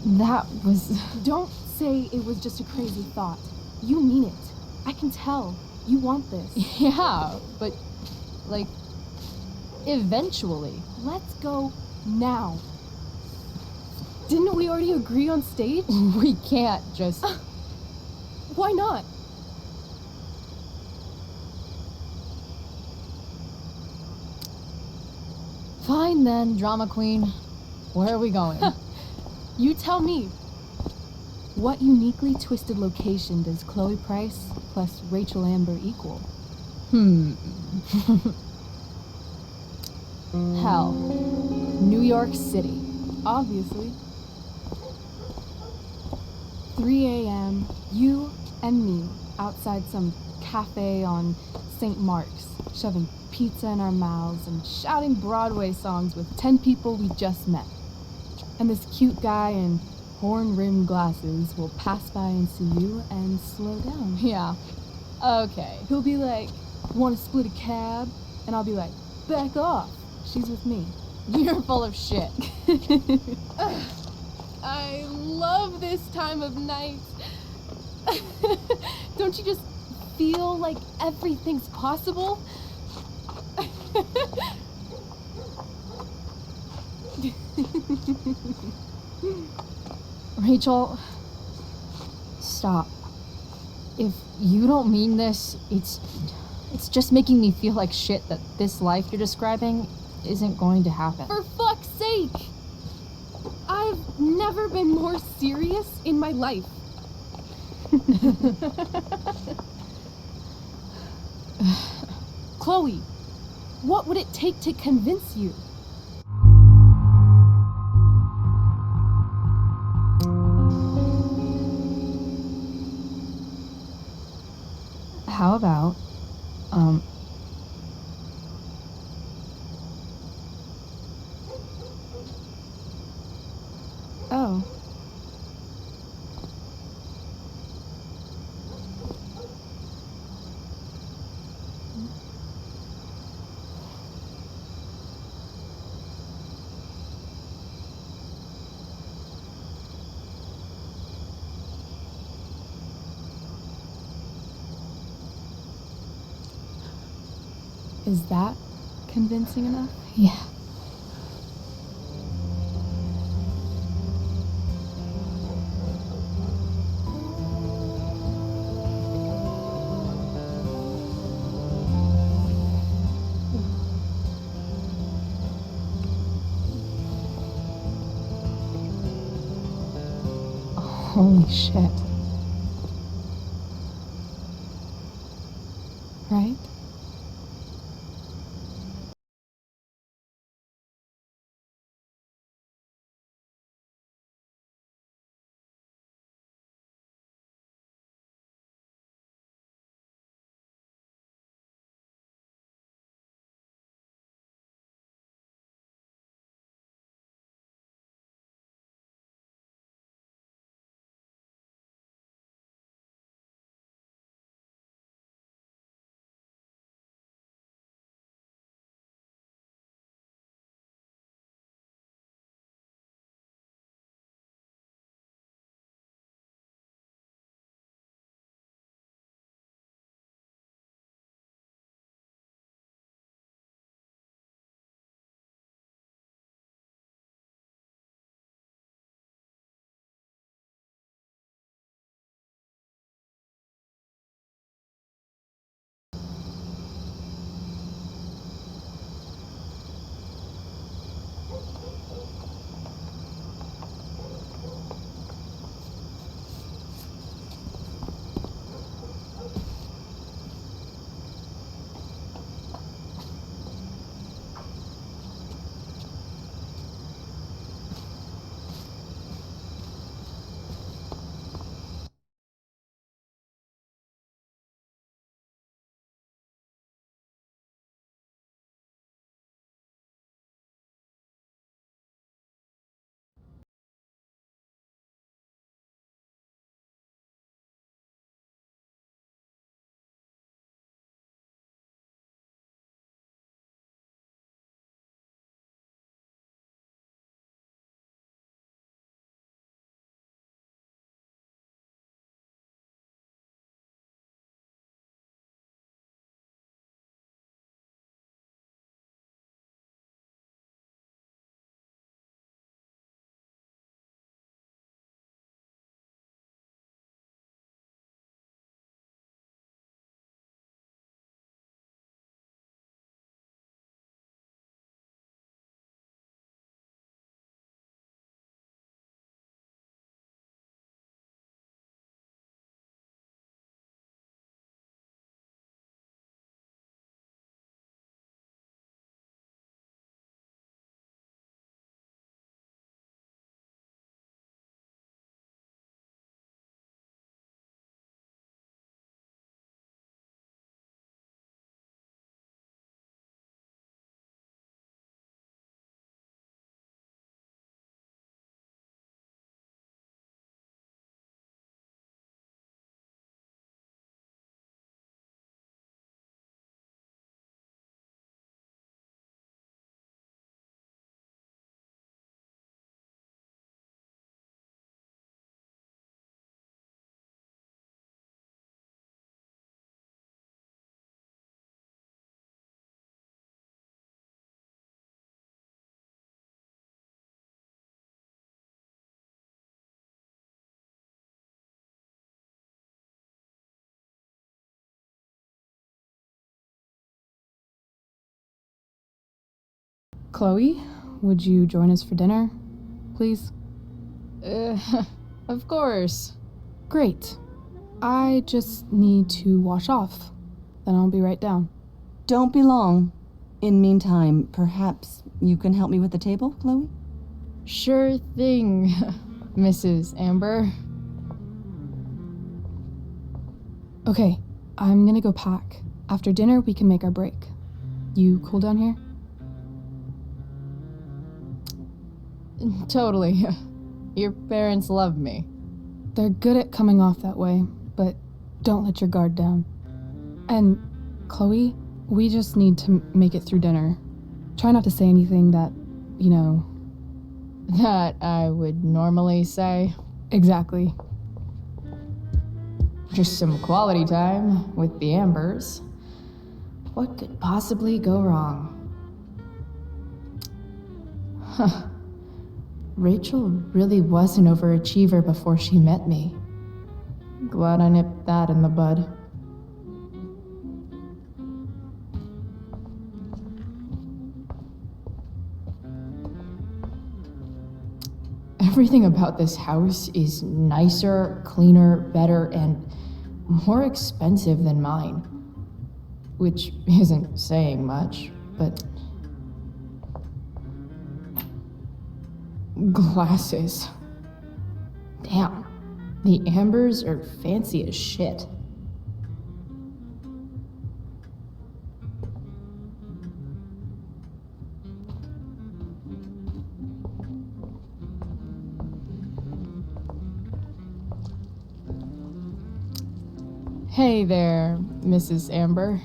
that was... Don't say it was just a crazy thought. You mean it. I can tell. You want this. Yeah, but, like, eventually. Let's go now. Didn't we already agree on stage? We can't just... Why not? Fine then, drama queen. Where are we going? You tell me. What uniquely twisted location does Chloe Price plus Rachel Amber equal? Hell. New York City. Obviously. 3 a.m., you and me outside some cafe on St. Mark's, shoving pizza in our mouths and shouting Broadway songs with 10 people we just met. And this cute guy in horn-rimmed glasses will pass by and see you and slow down. Yeah. Okay. He'll be like, want to split a cab? And I'll be like, back off. She's with me. You're full of shit. I love this time of night. Don't you just feel like everything's possible? Rachel, stop. If you don't mean this, it's just making me feel like shit that this life you're describing isn't going to happen. For fuck's sake! I've never been more serious in my life. Chloe, what would it take to convince you? How about, Oh. Is that convincing enough? yeah. Holy shit. Right? Chloe, would you join us for dinner, please? Of course. Great. I just need to wash off. Then I'll be right down. Don't be long. In meantime, perhaps you can help me with the table, Chloe? Sure thing, Mrs. Amber. Okay, I'm gonna go pack. After dinner, we can make our break. You cool down here? Totally. Your parents love me. They're good at coming off that way, but don't let your guard down. And, Chloe, we just need to make it through dinner. Try not to say anything that, you know... That I would normally say. Exactly. Just some quality time with the Ambers. What could possibly go wrong? Huh. Rachel really was an overachiever before she met me. Glad I nipped that in the bud. Everything about this house is nicer, cleaner, better, and more expensive than mine. Which isn't saying much, but... Glasses. Damn, the Ambers are fancy as shit. Hey there, Mrs. Amber.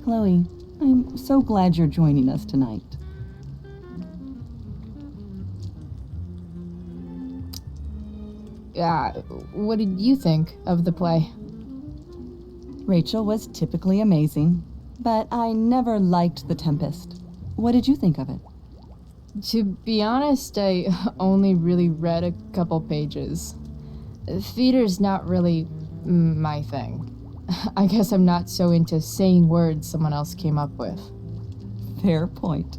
Chloe, I'm so glad you're joining us tonight. What did you think of the play? Rachel was typically amazing, but I never liked The Tempest. What did you think of it? To be honest, I only really read a couple pages. Theater's not really my thing. I guess I'm not so into saying words someone else came up with. Fair point.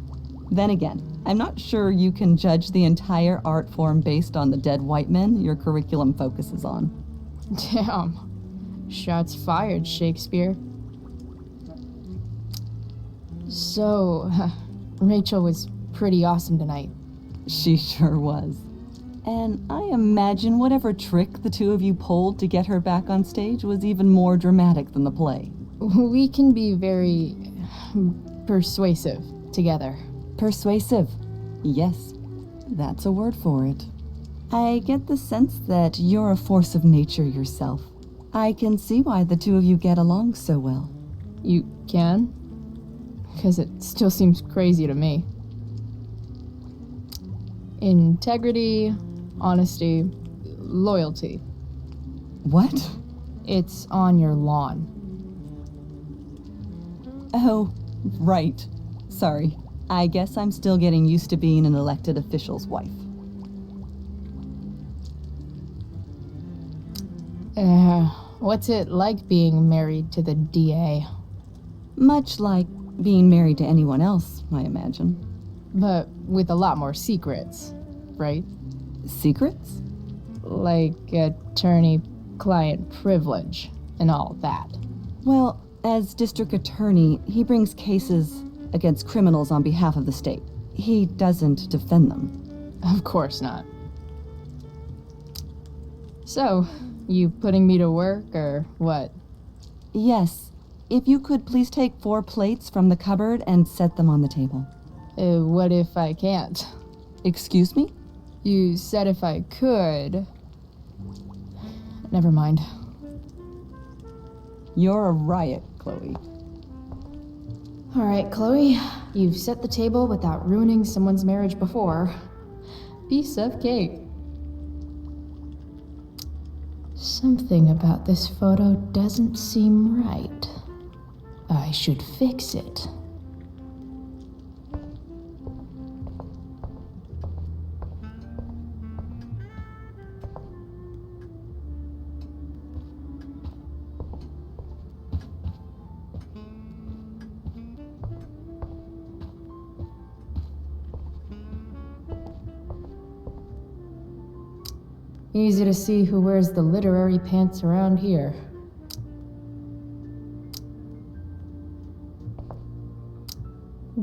Then again, I'm not sure you can judge the entire art form based on the dead white men your curriculum focuses on. Damn. Shots fired, Shakespeare. So, Rachel was pretty awesome tonight. She sure was. And I imagine whatever trick the two of you pulled to get her back on stage was even more dramatic than the play. We can be very persuasive together. Persuasive. Yes, that's a word for it. I get the sense that you're a force of nature yourself. I can see why the two of you get along so well. You can? Because it still seems crazy to me. Integrity, honesty, loyalty. What? It's on your lawn. Oh, right. Sorry. I guess I'm still getting used to being an elected official's wife. What's it like being married to the DA? Much like being married to anyone else, I imagine. But with a lot more secrets, right? Secrets? Like attorney-client privilege and all that. Well, as district attorney, he brings cases against criminals on behalf of the state. He doesn't defend them. Of course not. So, you putting me to work, or what? Yes. If you could please take 4 plates from the cupboard and set them on the table. What if I can't? Excuse me? You said if I could. Never mind. You're a riot, Chloe. All right, Chloe. You've set the table without ruining someone's marriage before. Piece of cake. Something about this photo doesn't seem right. I should fix it. Easy to see who wears the literary pants around here.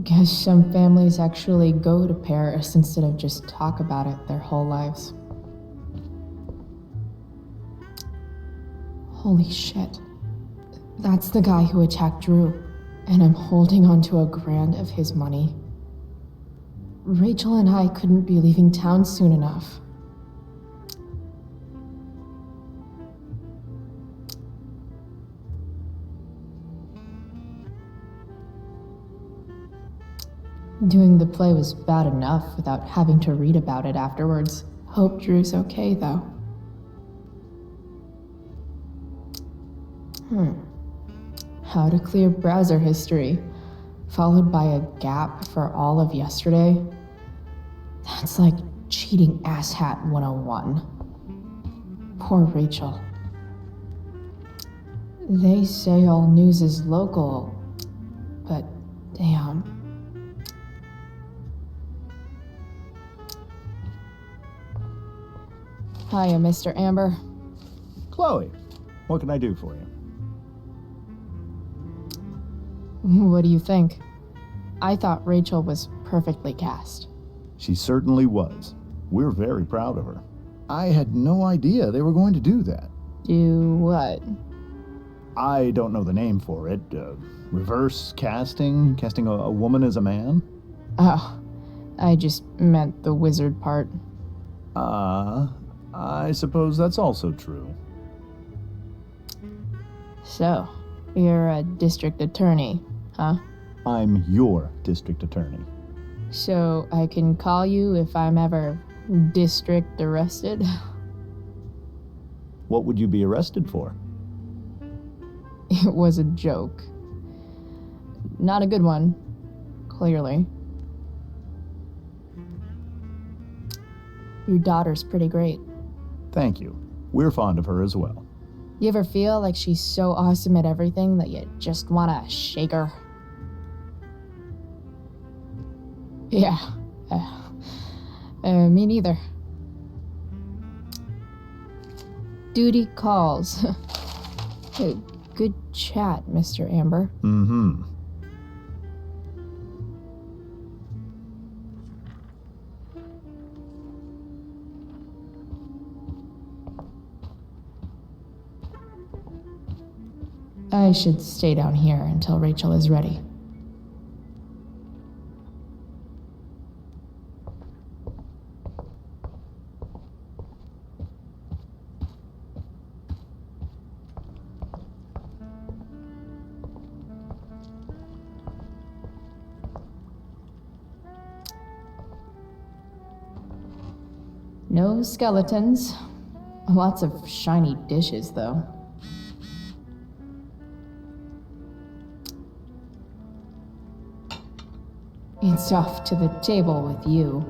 Guess some families actually go to Paris instead of just talk about it their whole lives. Holy shit. That's the guy who attacked Drew, and I'm holding on to $1,000 of his money. Rachel and I couldn't be leaving town soon enough. Doing the play was bad enough without having to read about it afterwards. Hope Drew's okay, though. How to clear browser history, followed by a gap for all of yesterday. That's like cheating asshat 101. Poor Rachel. They say all news is local, but damn. Hiya, Mr. Amber. Chloe, what can I do for you? What do you think? I thought Rachel was perfectly cast. She certainly was. We're very proud of her. I had no idea they were going to do that. Do what? I don't know the name for it. Reverse casting? Casting a woman as a man? Oh, I just meant the wizard part. I suppose that's also true. So, you're a district attorney, huh? I'm your district attorney. So I can call you if I'm ever district arrested? What would you be arrested for? It was a joke. Not a good one, clearly. Your daughter's pretty great. Thank you. We're fond of her as well. You ever feel like she's so awesome at everything that you just wanna shake her? Yeah. Me neither. Duty calls. Good chat, Mr. Amber. Mm-hmm. I should stay down here until Rachel is ready. No skeletons. Lots of shiny dishes, though. It's off to the table with you.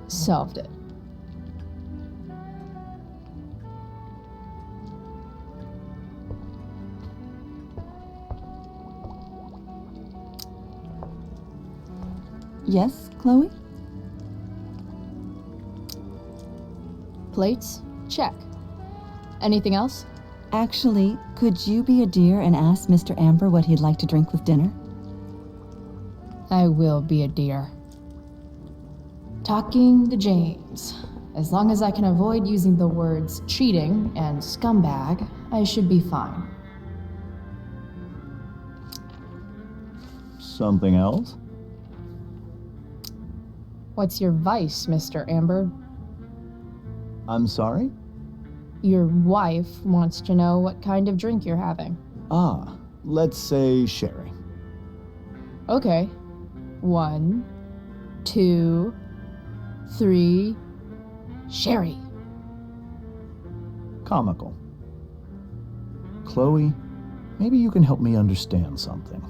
Solved it. Yes, Chloe? Plates? Check. Anything else? Actually, could you be a dear and ask Mr. Amber what he'd like to drink with dinner? I will be a dear. Talking to James. As long as I can avoid using the words cheating and scumbag, I should be fine. Something else? What's your vice, Mr. Amber? I'm sorry? Your wife wants to know what kind of drink you're having. Ah, let's say sherry. Okay. 1, 2, 3. Sherry. Comical. Chloe, maybe you can help me understand something.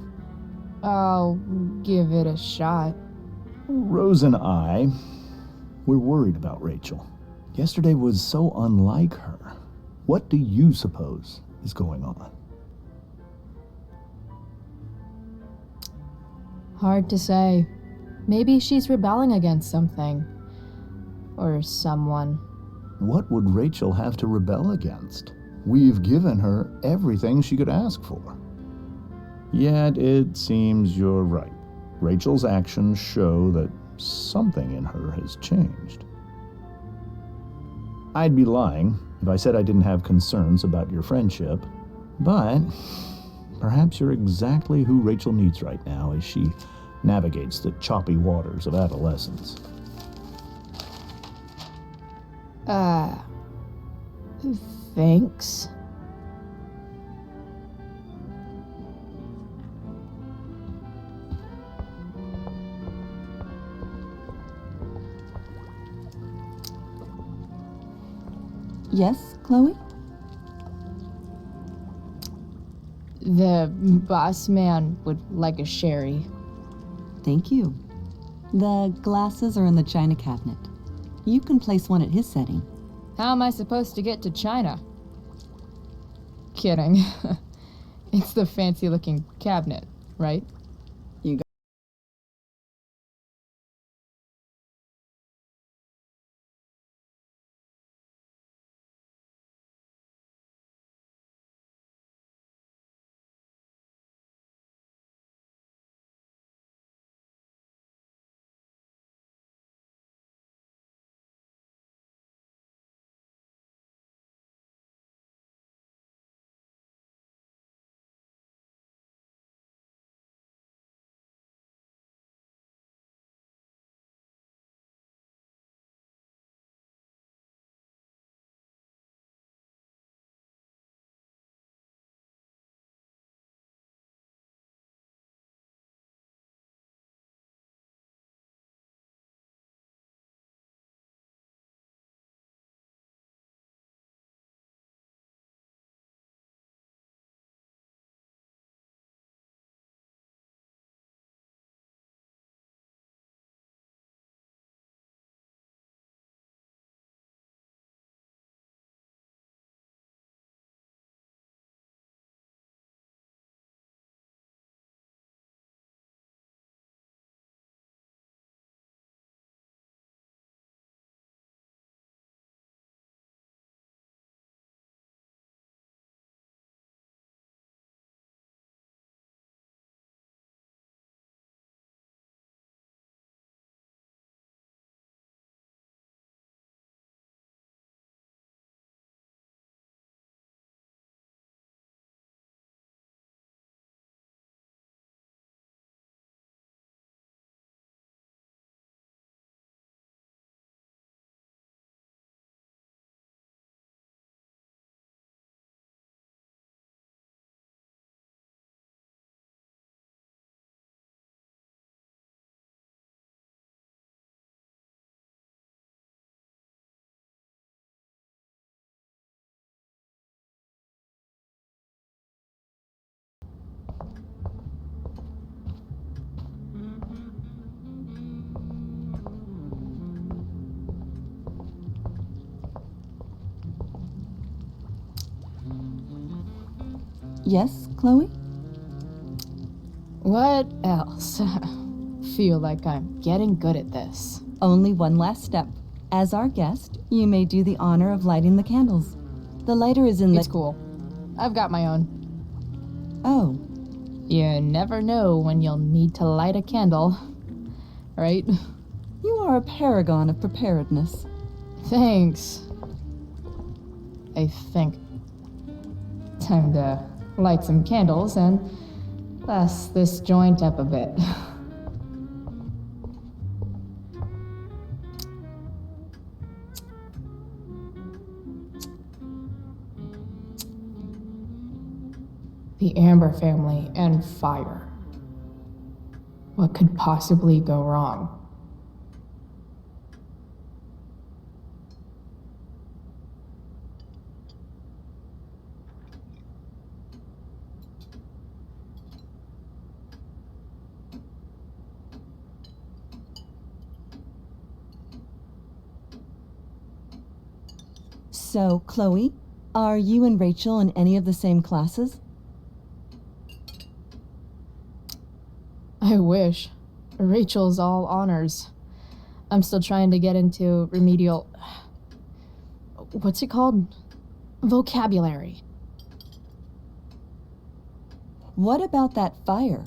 I'll give it a shot. Rose and I, we're worried about Rachel. Yesterday was so unlike her. What do you suppose is going on? Hard to say. Maybe she's rebelling against something. Or someone. What would Rachel have to rebel against? We've given her everything she could ask for. Yet it seems you're right. Rachel's actions show that something in her has changed. I'd be lying if I said I didn't have concerns about your friendship, but perhaps you're exactly who Rachel needs right now as she navigates the choppy waters of adolescence. Thanks. Yes, Chloe? The boss man would like a sherry. Thank you. The glasses are in the china cabinet. You can place one at his setting. How am I supposed to get to China? Kidding. It's the fancy-looking cabinet, right? You got Yes, Chloe? What else? Feel like I'm getting good at this. Only one last step. As our guest, you may do the honor of lighting the candles. The lighter is in the... It's cool. I've got my own. Oh. You never know when you'll need to light a candle, right? You are a paragon of preparedness. Thanks. I think. Time to light some candles and Bless this joint up a bit. The Amber family and fire. What could possibly go wrong? So, Chloe, are you and Rachel in any of the same classes? I wish. Rachel's all honors. I'm still trying to get into remedial... What's it called? Vocabulary. What about that fire?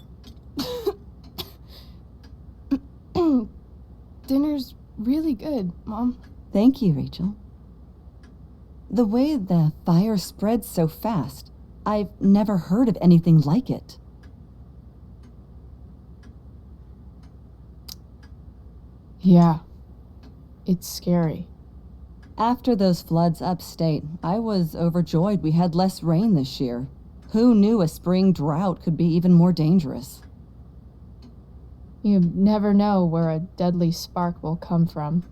Dinner's really good, Mom. Thank you, Rachel. The way the fire spreads so fast, I've never heard of anything like it. Yeah, it's scary. After those floods upstate, I was overjoyed we had less rain this year. Who knew a spring drought could be even more dangerous? You never know where a deadly spark will come from.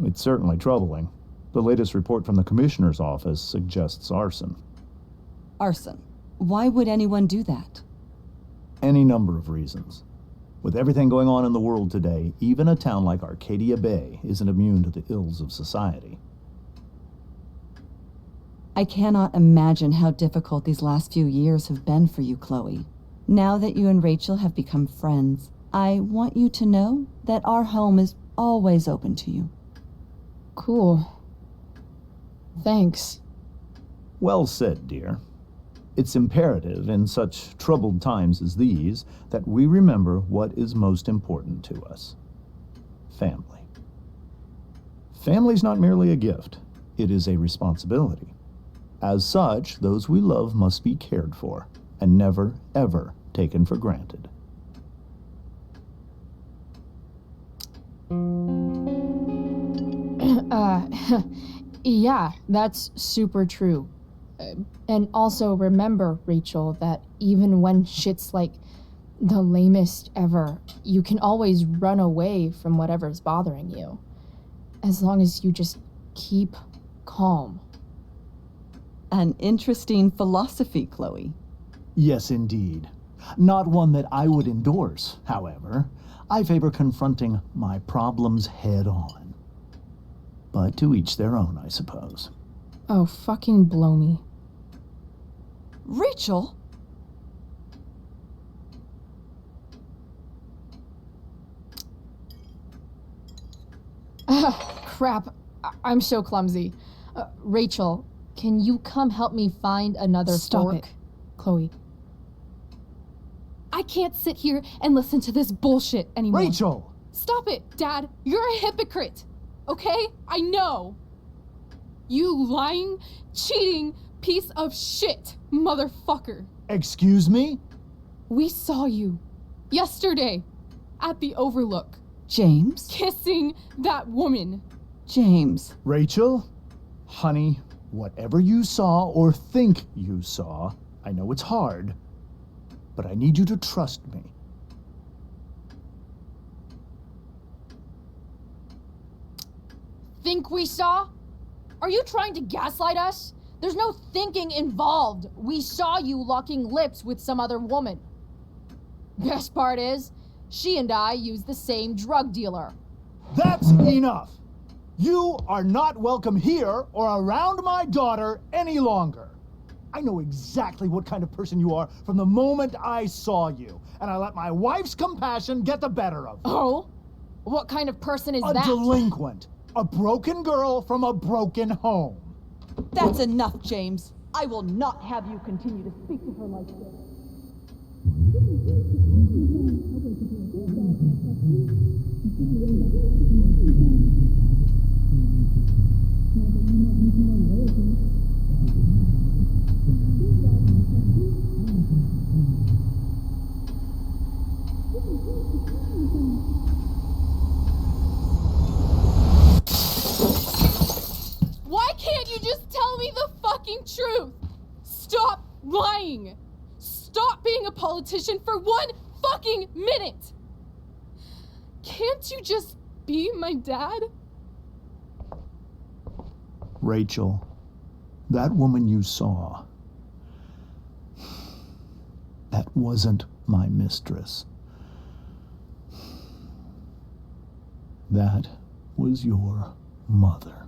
It's certainly troubling. The latest report from the Commissioner's office suggests arson. Arson? Why would anyone do that? Any number of reasons. With everything going on in the world today, even a town like Arcadia Bay isn't immune to the ills of society. I cannot imagine how difficult these last few years have been for you, Chloe. Now that you and Rachel have become friends, I want you to know that our home is always open to you. Cool. Thanks. Well said, dear. It's imperative in such troubled times as these that we remember what is most important to us. Family. Family's not merely a gift, it is a responsibility. As such, those we love must be cared for and never, ever taken for granted. Yeah, that's super true. And also remember, Rachel, that even when shit's like the lamest ever, you can always run away from whatever's bothering you. As long as you just keep calm. An interesting philosophy, Chloe. Yes, indeed. Not one that I would endorse, however. I favor confronting my problems head on. But to each their own, I suppose. Oh, fucking blow me. Rachel? Crap. I'm so clumsy. Rachel, can you come help me find another fork? Stop it, Chloe. I can't sit here and listen to this bullshit anymore. Rachel! Stop it, Dad. You're a hypocrite. Okay? I know. You lying, cheating piece of shit, motherfucker. Excuse me? We saw you yesterday at the Overlook. James? Kissing that woman. James. Rachel? Honey, whatever you saw or think you saw, I know it's hard, but I need you to trust me. Think we saw? Are you trying to gaslight us? There's no thinking involved. We saw you locking lips with some other woman. Best part is, she and I used the same drug dealer. That's enough! You are not welcome here or around my daughter any longer. I know exactly what kind of person you are from the moment I saw you, and I let my wife's compassion get the better of me. Oh? What kind of person is that? A delinquent. A broken girl from a broken home. That's enough, James. I will not have you continue to speak to her like this. lying! Stop being a politician for 1 fucking minute! Can't you just be my dad? Rachel, that woman you saw, that wasn't my mistress. That was your mother.